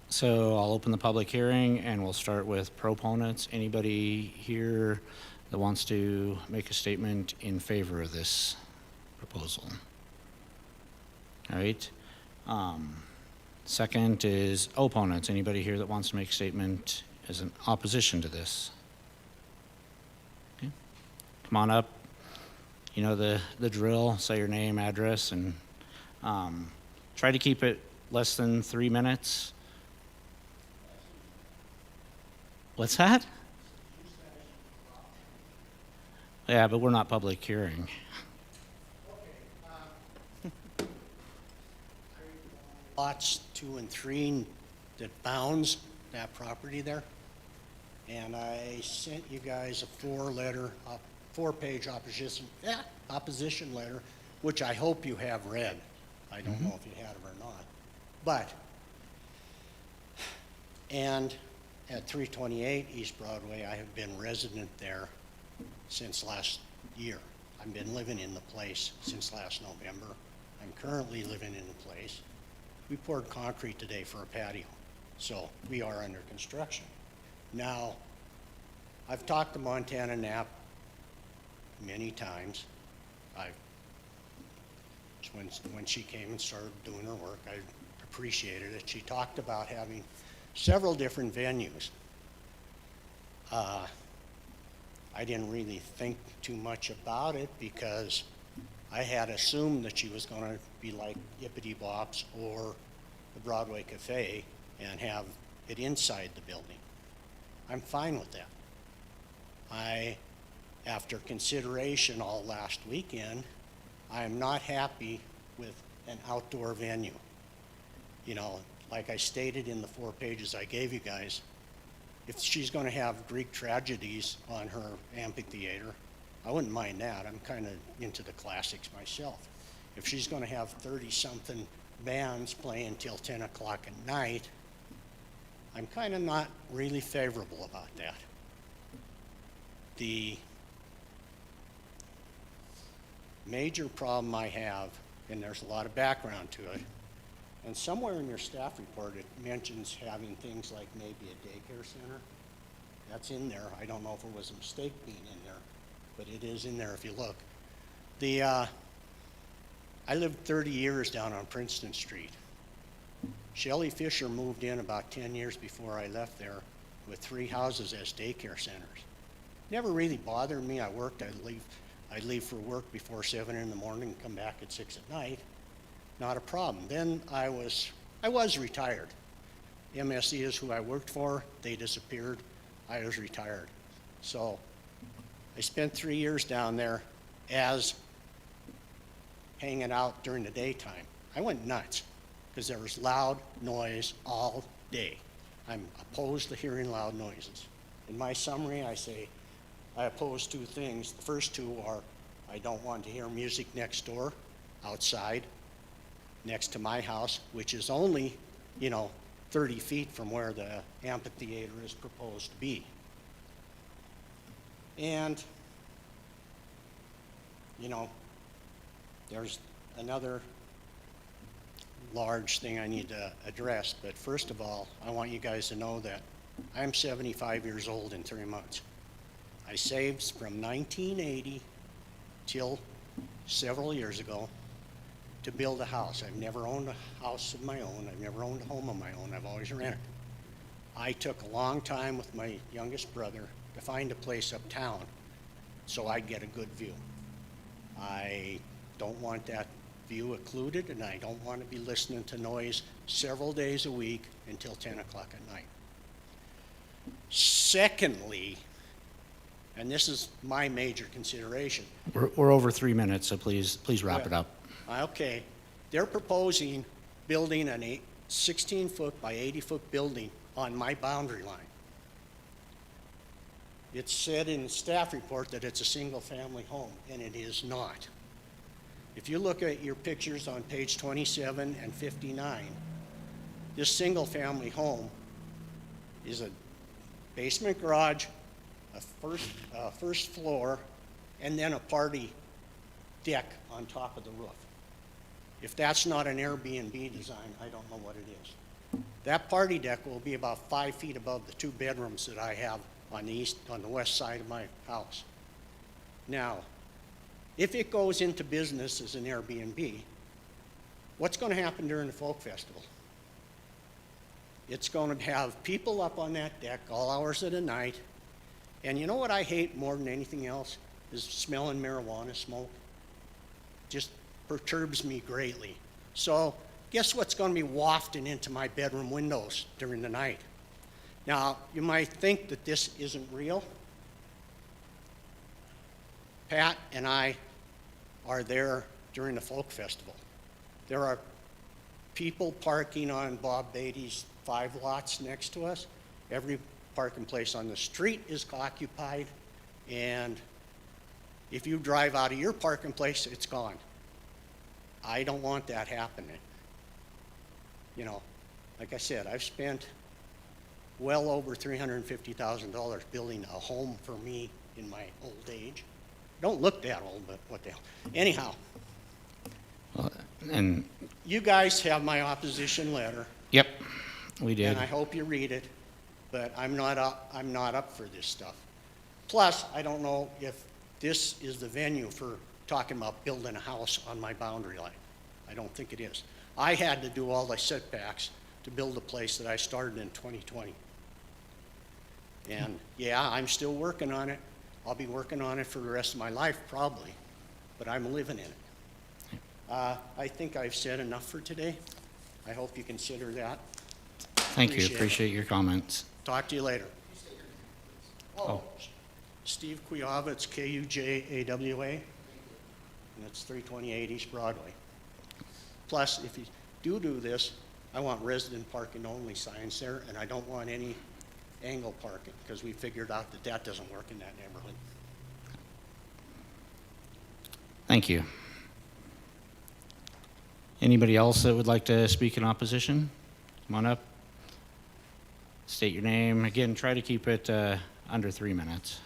So I'll open the public hearing and we'll start with proponents. Anybody here that wants to make a statement in favor of this proposal? All right. Second is opponents. Anybody here that wants to make a statement as an opposition to this? Okay. Come on up. You know the drill. Say your name, address, and try to keep it less than 3 minutes. What's that? Yeah, but we're not public hearing. Lots 2 and 3 that bounds that property there. And I sent you guys a 4-letter, four-page opposition letter, which I hope you have read. I don't know if you have it or not. But, and at 328 East Broadway, I have been resident there since last year. I've been living in the place since last November. I'm currently living in the place. We poured concrete today for a patio, so we are under construction. Now, I've talked to Montana Knapp many times. When she came and started doing her work, I appreciated it. She talked about having several different venues. I didn't really think too much about it because I had assumed that she was going to be like Ippity Bops or the Broadway Cafe and have it inside the building. I'm fine with that. After consideration all last weekend, I am not happy with an outdoor venue. You know, like I stated in the 4 pages I gave you guys, if she's going to have Greek tragedies on her amphitheater, I wouldn't mind that. I'm kind of into the classics myself. If she's going to have 30-something bands playing till 10 o'clock at night, I'm kind of not really favorable about that. The major problem I have, and there's a lot of background to it, and somewhere in your staff report it mentions having things like maybe a daycare center. That's in there. I don't know if it was a mistake being in there, but it is in there if you look. I lived 30 years down on Princeton Street. Shelley Fisher moved in about 10 years before I left there with 3 houses as daycare centers. Never really bothered me. I'd leave for work before 7 in the morning and come back at 6 at night. Not a problem. Then I was retired. MSC is who I worked for. They disappeared. I was retired. So I spent 3 years down there as hanging out during the daytime. I went nuts because there was loud noise all day. I'm opposed to hearing loud noises. In my summary, I say I oppose 2 things. The first 2 are I don't want to hear music next door, outside, next to my house, which is only, 30 feet from where the amphitheater is proposed to be. And, there's another large thing I need to address, but first of all, I want you guys to know that I'm 75 years old in 3 months. I saved from 1980 till several years ago to build a house. I've never owned a house of my own. I've never owned a home of my own. I've always rented. I took a long time with my youngest brother to find a place uptown so I'd get a good view. I don't want that view occluded, and I don't want to be listening to noise several days a week until 10 o'clock at night. Secondly, and this is my major consideration. We're over 3 minutes, so please wrap it up. Okay, they're proposing building a 16-foot by 80-foot building on my boundary line. It's said in the staff report that it's a single-family home, and it is not. If you look at your pictures on page 27 and 59, this single-family home is a basement garage, a first floor, and then a party deck on top of the roof. If that's not an Airbnb design, I don't know what it is. That party deck will be about 5 feet above the 2 bedrooms that I have on the west side of my house. Now, if it goes into business as an Airbnb, what's going to happen during the folk festival? It's going to have people up on that deck all hours of the night. And you know what I hate more than anything else is smelling marijuana smoke. Just perturbs me greatly. So guess what's going to be wafting into my bedroom windows during the night? Now, you might think that this isn't real. Pat and I are there during the folk festival. There are people parking on Bob Beatty's 5 lots next to us. Every parking place on the street is occupied, and If you drive out of your parking place, it's gone. I don't want that happening. You know, like I said, I've spent well over $350,000 building a home for me in my old age. Don't look that old, but what the hell. Anyhow, And, you guys have my opposition letter, yep, we did. and I hope you read it, but I'm not up for this stuff. Plus, I don't know if this is the venue for talking about building a house on my boundary line. I don't think it is. I had to do all the setbacks to build a place that I started in 2020. And yeah, I'm still working on it. I'll be working on it for the rest of my life probably, but I'm living in it. I think I've said enough for today. I hope you consider that. Thank you, Appreciate it. appreciate your comments. Talk to you later. Oh, Steve Kuyava, it's Kujawa, and it's 328 East Broadway. Plus, if you do this, I want resident parking only signs there, and I don't want any angle parking, because we figured out that that doesn't work in that neighborhood. Thank you. Anybody else that would like to speak in opposition? Come on up. State your name. Again, try to keep it under 3 minutes.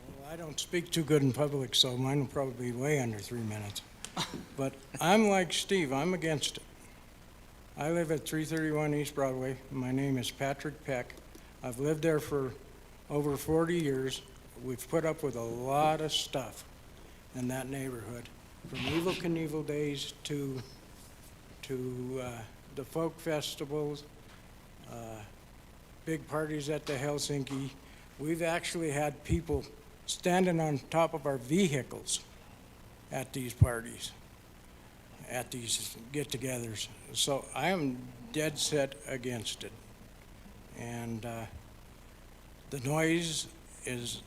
Well, I don't speak too good in public, so mine will probably be way under 3 minutes. But I'm like Steve, I'm against it. I live at 331 East Broadway. My name is Patrick Peck. I've lived there for over 40 years. We've put up with a lot of stuff in that neighborhood, from Evel Knievel days to the folk festivals, big parties at the Helsinki. We've actually had people standing on top of our vehicles at these parties, at these get-togethers. So I am dead set against it. And the noise is,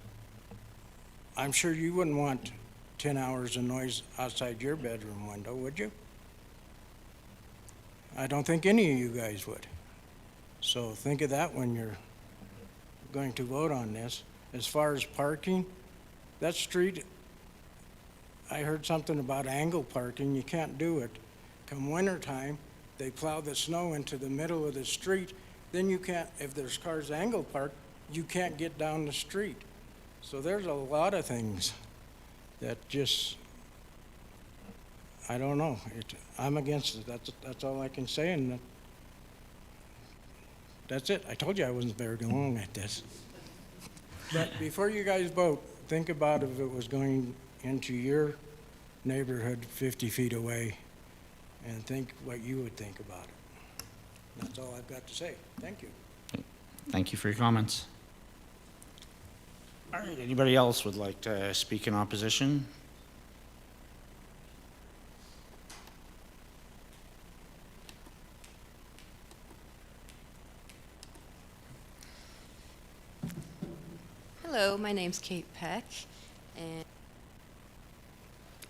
I'm sure you wouldn't want 10 hours of noise outside your bedroom window, would you? I don't think any of you guys would. So think of that when you're going to vote on this. As far as parking, that street, I heard something about angle parking. You can't do it. Come wintertime, they plow the snow into the middle of the street. Then you can't, if there's cars angle parked, you can't get down the street. So there's a lot of things that just, I don't know. I'm against it. That's all I can say, and that's it. I told you I wasn't very long at this. But before you guys vote, think about if it was going into your neighborhood 50 feet away, and think what you would think about it. That's all I've got to say. Thank you. Thank you for your comments. All right, anybody else would like to speak in opposition? Hello, my name's Kate Peck, and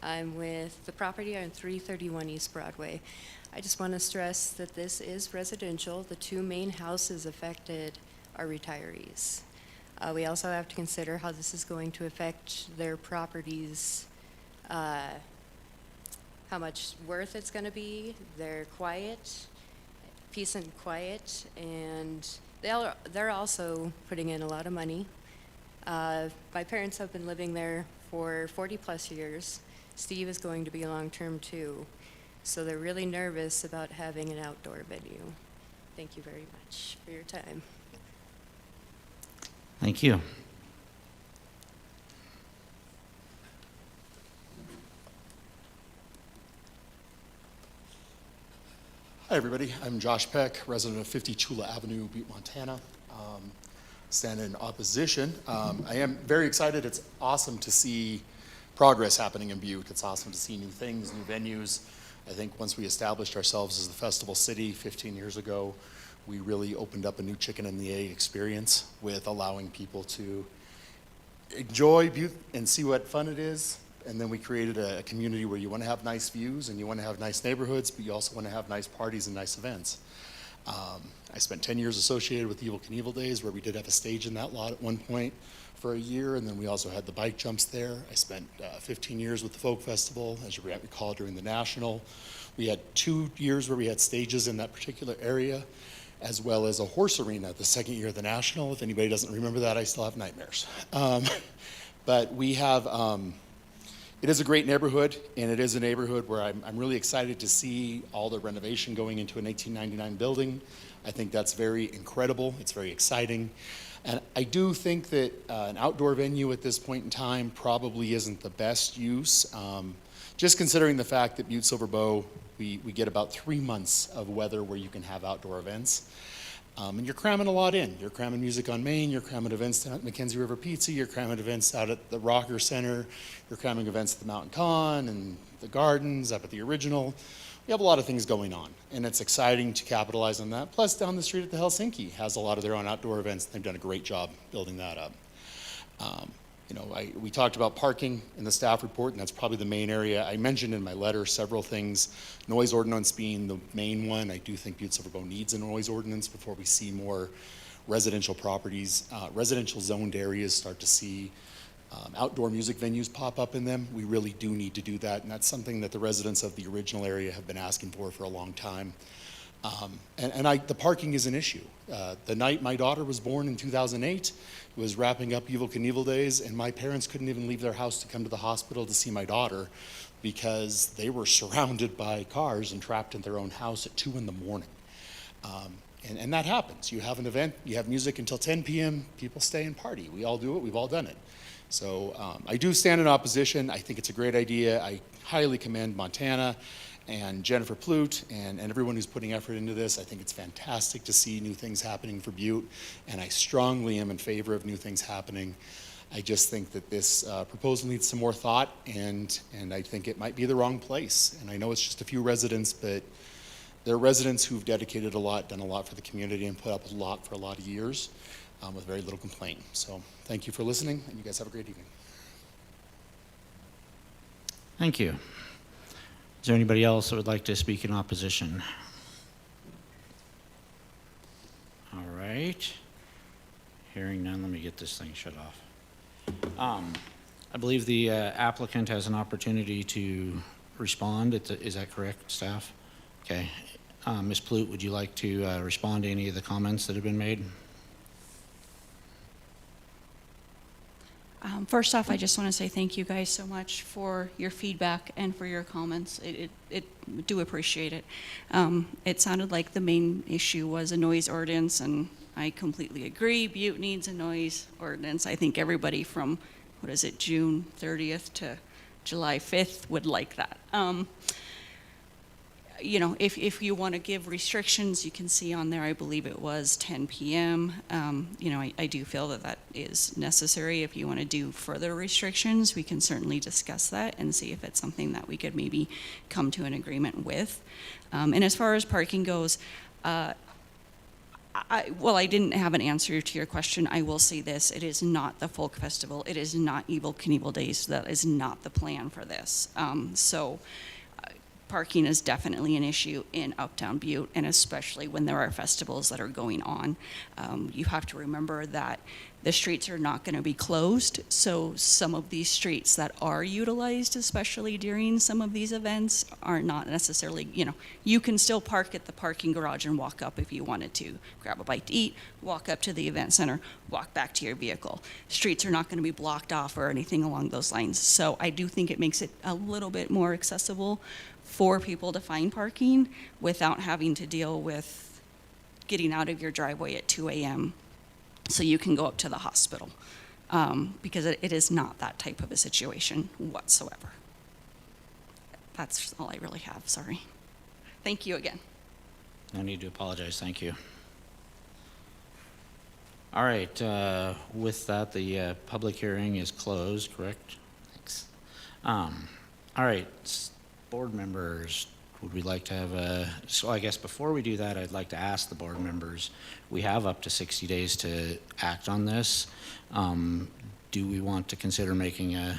I'm with the property on 331 East Broadway. I just want to stress that this is residential. The two main houses affected are retirees. We also have to consider how this is going to affect their properties, how much worth it's going to be. They're quiet, peace and quiet, and they're also putting in a lot of money. My parents have been living there for 40 plus years. Steve is going to be long-term too. So they're really nervous about having an outdoor venue. Thank you very much for your time. Thank you. Hi, everybody. I'm Josh Peck, resident of 50 Chula Avenue, Butte, Montana. Stand in opposition. I am very excited. It's awesome to see progress happening in Butte. It's awesome to see new things, new venues. I think once we established ourselves as the festival city 15 years ago, we really opened up a new chicken and the egg experience with allowing people to enjoy Butte and see what fun it is. And then we created a community where you want to have nice views and you want to have nice neighborhoods, but you also want to have nice parties and nice events. I spent 10 years associated with the Evel Knievel days, where we did have a stage in that lot at one point for a year, and then we also had the bike jumps there. I spent 15 years with the Folk Festival, as you might recall, during the National. We had 2 years where we had stages in that particular area, as well as a horse arena the second year of the National. If anybody doesn't remember that, I still have nightmares. But we have, it is a great neighborhood, and it is a neighborhood where I'm really excited to see all the renovation going into a 1999 building. I think that's very incredible. It's very exciting. And I do think that an outdoor venue at this point in time probably isn't the best use. Just considering the fact that Butte-Silver Bow, we get about 3 months of weather where you can have outdoor events. And you're cramming a lot in. You're cramming music on Main, you're cramming events down at Mackenzie River Pizza, you're cramming events out at the Rocker Center, you're cramming events at the Mountain Con and the Gardens, up at the Original. We have a lot of things going on, and it's exciting to capitalize on that. Plus, down the street at the Helsinki has a lot of their own outdoor events. They've done a great job building that up. You know, we talked about parking in the staff report, and that's probably the main area. I mentioned in my letter several things, noise ordinance being the main one. I do think Butte-Silver Bow needs a noise ordinance before we see more residential properties, residential zoned areas start to see outdoor music venues pop up in them. We really do need to do that, and that's something that the residents of the original area have been asking for a long time. The parking is an issue. The night my daughter was born in 2008, it was wrapping up Evel Knievel days, and my parents couldn't even leave their house to come to the hospital to see my daughter because they were surrounded by cars and trapped in their own house at 2 in the morning. And that happens. You have an event, you have music until 10 p.m., people stay and party. We all do it, we've all done it. So I do stand in opposition. I think it's a great idea. I highly commend Montana and Jennifer Plute and everyone who's putting effort into this. I think it's fantastic to see new things happening for Butte, and I strongly am in favor of new things happening. I just think that this proposal needs some more thought, and I think it might be the wrong place. And I know it's just a few residents, but they're residents who've dedicated a lot, done a lot for the community, and put up a lot for a lot of years with very little complaint. So thank you for listening, and you guys have a great evening. Thank you. Is there anybody else that would like to speak in opposition? All right. Hearing none, let me get this thing shut off. I believe the applicant has an opportunity to respond. Is that correct, staff? Okay. Ms. Plute, would you like to respond to any of the comments that have been made? First off, I just want to say thank you guys so much for your feedback and for your comments. Do appreciate it. It sounded like the main issue was a noise ordinance, and I completely agree. Butte needs a noise ordinance. I think everybody from, June 30th to July 5th would like that. You know, if you want to give restrictions, you can see on there, I believe it was 10 p.m. You know, I do feel that that is necessary. If you want to do further restrictions, we can certainly discuss that and see if it's something that we could maybe come to an agreement with. And as far as parking goes, I didn't have an answer to your question. I will say this: it is not the Folk Festival. It is not Evel Knievel Days. That is not the plan for this. Parking is definitely an issue in Uptown Butte, and especially when there are festivals that are going on. You have to remember that the streets are not going to be closed, so some of these streets that are utilized, especially during some of these events, are not necessarily, you know, you can still park at the parking garage and walk up if you wanted to, grab a bite to eat, walk up to the event center, walk back to your vehicle. Streets are not going to be blocked off or anything along those lines. So I do think it makes it a little bit more accessible for people to find parking without having to deal with getting out of your driveway at 2 a.m. so you can go up to the hospital, because it is not that type of a situation whatsoever. That's all I really have, sorry. Thank you again. No need to apologize, thank you. All right, with that, the public hearing is closed, correct? Thanks. All right, board members, would we like to have so I guess before we do that, I'd like to ask the board members, we have up to 60 days to act on this. Do we want to consider making a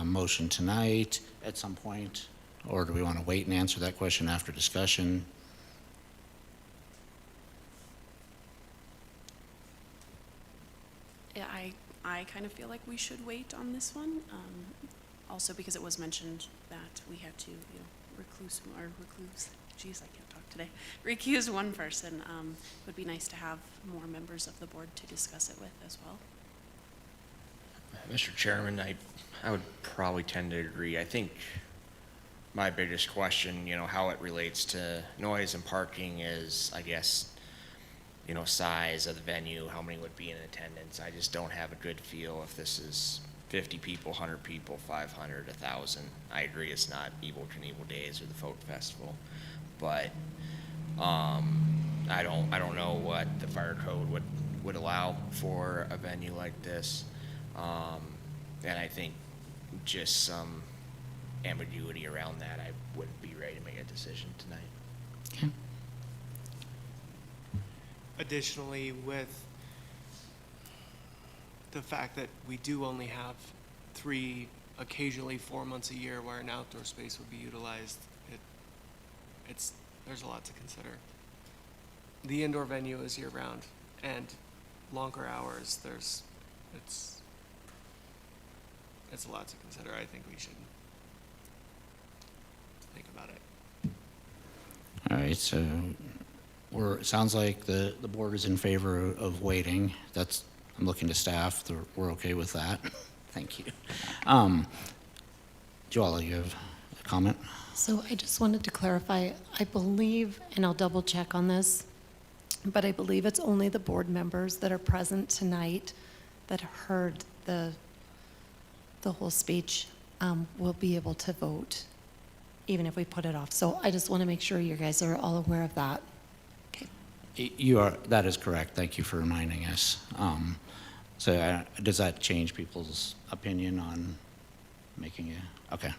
motion tonight at some point, or do we want to wait and answer that question after discussion? Yeah, I kind of feel like we should wait on this one. Also because it was mentioned that we had to, recluse, geez, I can't talk today. Recuse one person. Would be nice to have more members of the board to discuss it with as well. Mr. Chairman, I would probably tend to agree. I think my biggest question, how it relates to noise and parking is, I guess, size of the venue, how many would be in attendance. I just don't have a good feel if this is 50 people, 100 people, 500, 1,000. I agree it's not Evil Knievel Days or the Folk Festival, but I don't know what the fire code would allow for a venue like this. And I think just some ambiguity around that, I wouldn't be ready to make a decision tonight. Okay. Additionally, with the fact that we do only have 3, occasionally 4 months a year where an outdoor space would be utilized, there's a lot to consider. The indoor venue is year-round, and longer hours, it's a lot to consider. I think we should think about it. All right, so it sounds like the board is in favor of waiting. I'm looking to staff. We're okay with that. Thank you. Joella, you have a comment? So I just wanted to clarify, I believe, and I'll double check on this, but I believe it's only the board members that are present tonight that heard the whole speech will be able to vote, even if we put it off. So I just want to make sure you guys are all aware of that. Okay. That is correct. Thank you for reminding us. So does that change people's opinion on making it? Okay.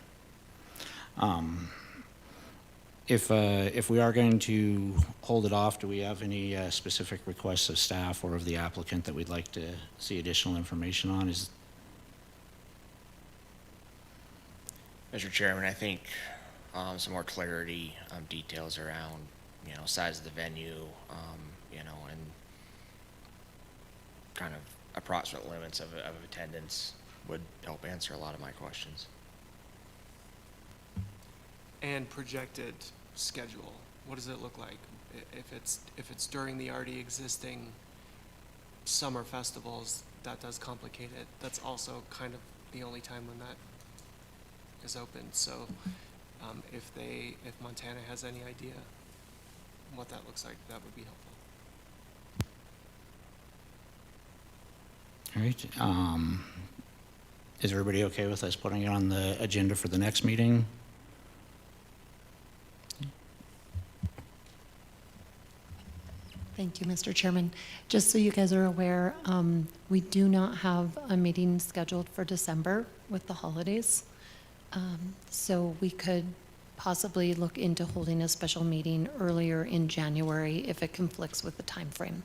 If we are going to hold it off, do we have any specific requests of staff or of the applicant that we'd like to see additional information on? Mr. Chairman, I think some more clarity, details around, size of the venue, and kind of approximate limits of attendance would help answer a lot of my questions. And projected schedule. What does it look like? If it's during the already existing summer festivals, that does complicate it. That's also kind of the only time when that is open. So if Montana has any idea what that looks like, that would be helpful. All right. Is everybody okay with us putting it on the agenda for the next meeting? Thank you, Mr. Chairman. Just so you guys are aware, we do not have a meeting scheduled for December with the holidays. So we could possibly look into holding a special meeting earlier in January if it conflicts with the time frame.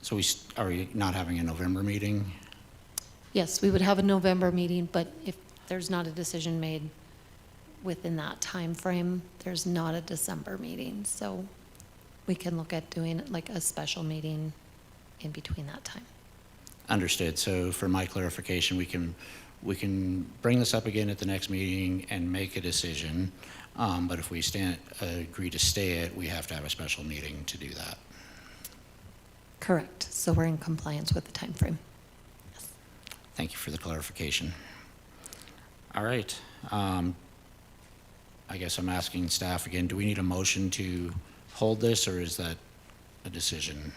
So are we not having a November meeting? Yes, we would have a November meeting, but if there's not a decision made within that time frame, there's not a December meeting. So we can look at doing like a special meeting in between that time. Understood. So for my clarification, we can bring this up again at the next meeting and make a decision. But if we agree to stay it, we have to have a special meeting to do that. Correct. So we're in compliance with the time frame. Yes. Thank you for the clarification. All right. I guess I'm asking staff again, do we need a motion to hold this, or is that a decision?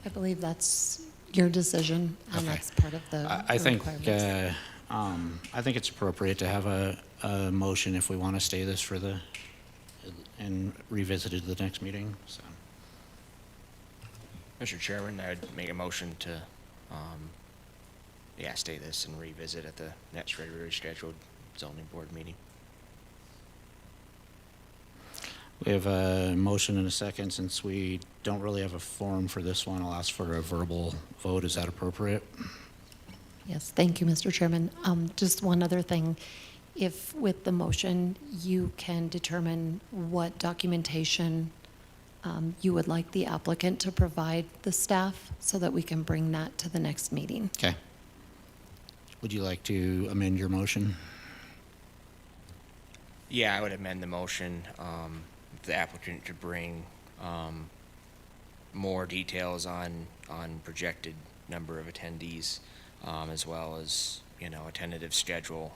I believe that's your decision, and Okay. that's part of the I think requirements. I think it's appropriate to have a motion if we want to stay this and revisit it at the next meeting. So. Mr. Chairman, I'd make a motion to, stay this and revisit at the next regularly scheduled zoning board meeting. We have a motion and a second. Since we don't really have a form for this one, I'll ask for a verbal vote. Is that appropriate? Yes, thank you, Mr. Chairman. Just one other thing. If with the motion, you can determine what documentation you would like the applicant to provide the staff so that we can bring that to the next meeting. Okay. Would you like to amend your motion? Yeah, I would amend the motion, the applicant to bring, more details on projected number of attendees, as well as, you know, a tentative schedule,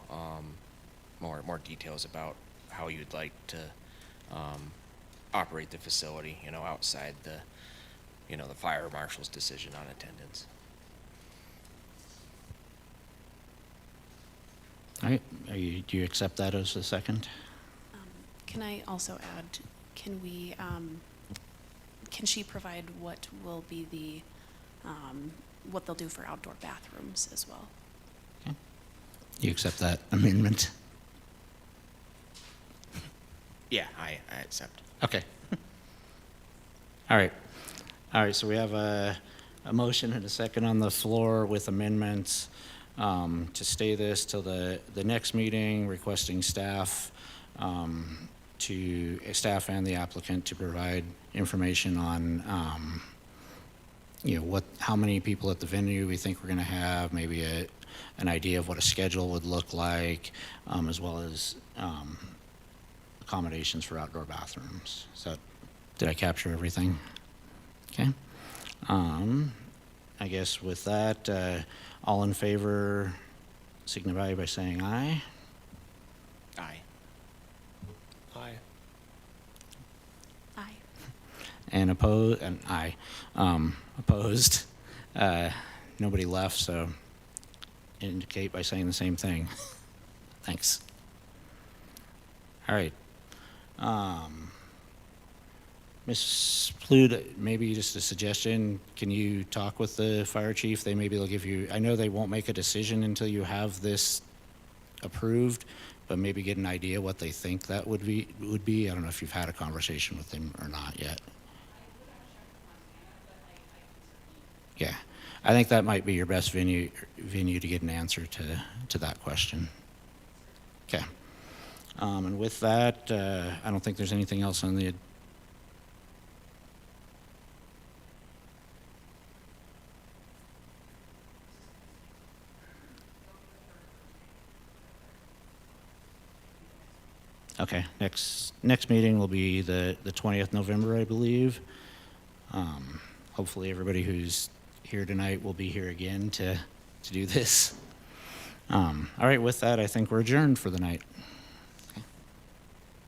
more details about how you'd like to, operate the facility, you know, outside the, you know, the fire marshal's decision on attendance. All right, do you accept that as a second? Can I also add, can we, can she provide what will be the, what they'll do for outdoor bathrooms as well? You accept that amendment? Yeah, I accept. Okay. All right. All right, so we have a motion and a second on the floor with amendments to stay this till the next meeting, requesting staff staff and the applicant to provide information on you know, how many people at the venue we think we're going to have, maybe an idea of what a schedule would look like, as well as accommodations for outdoor bathrooms. So, did I capture everything? Okay. I guess with that, all in favor signify by saying aye. Aye. Aye. Aye. And aye. Opposed. Nobody left, so indicate by saying the same thing. Thanks. All right. Ms. Plude, maybe just a suggestion. Can you talk with the fire chief? They'll give you, I know they won't make a decision until you have this approved, but maybe get an idea what they think that would be. I don't know if you've had a conversation with them or not yet. Yeah, I think that might be your best venue to get an answer to that question. Okay. And with that, I don't think there's anything else on the Okay, next meeting will be the 20th November, I believe. Hopefully everybody who's here tonight will be here again to do this. All right, with that, I think we're adjourned for the night.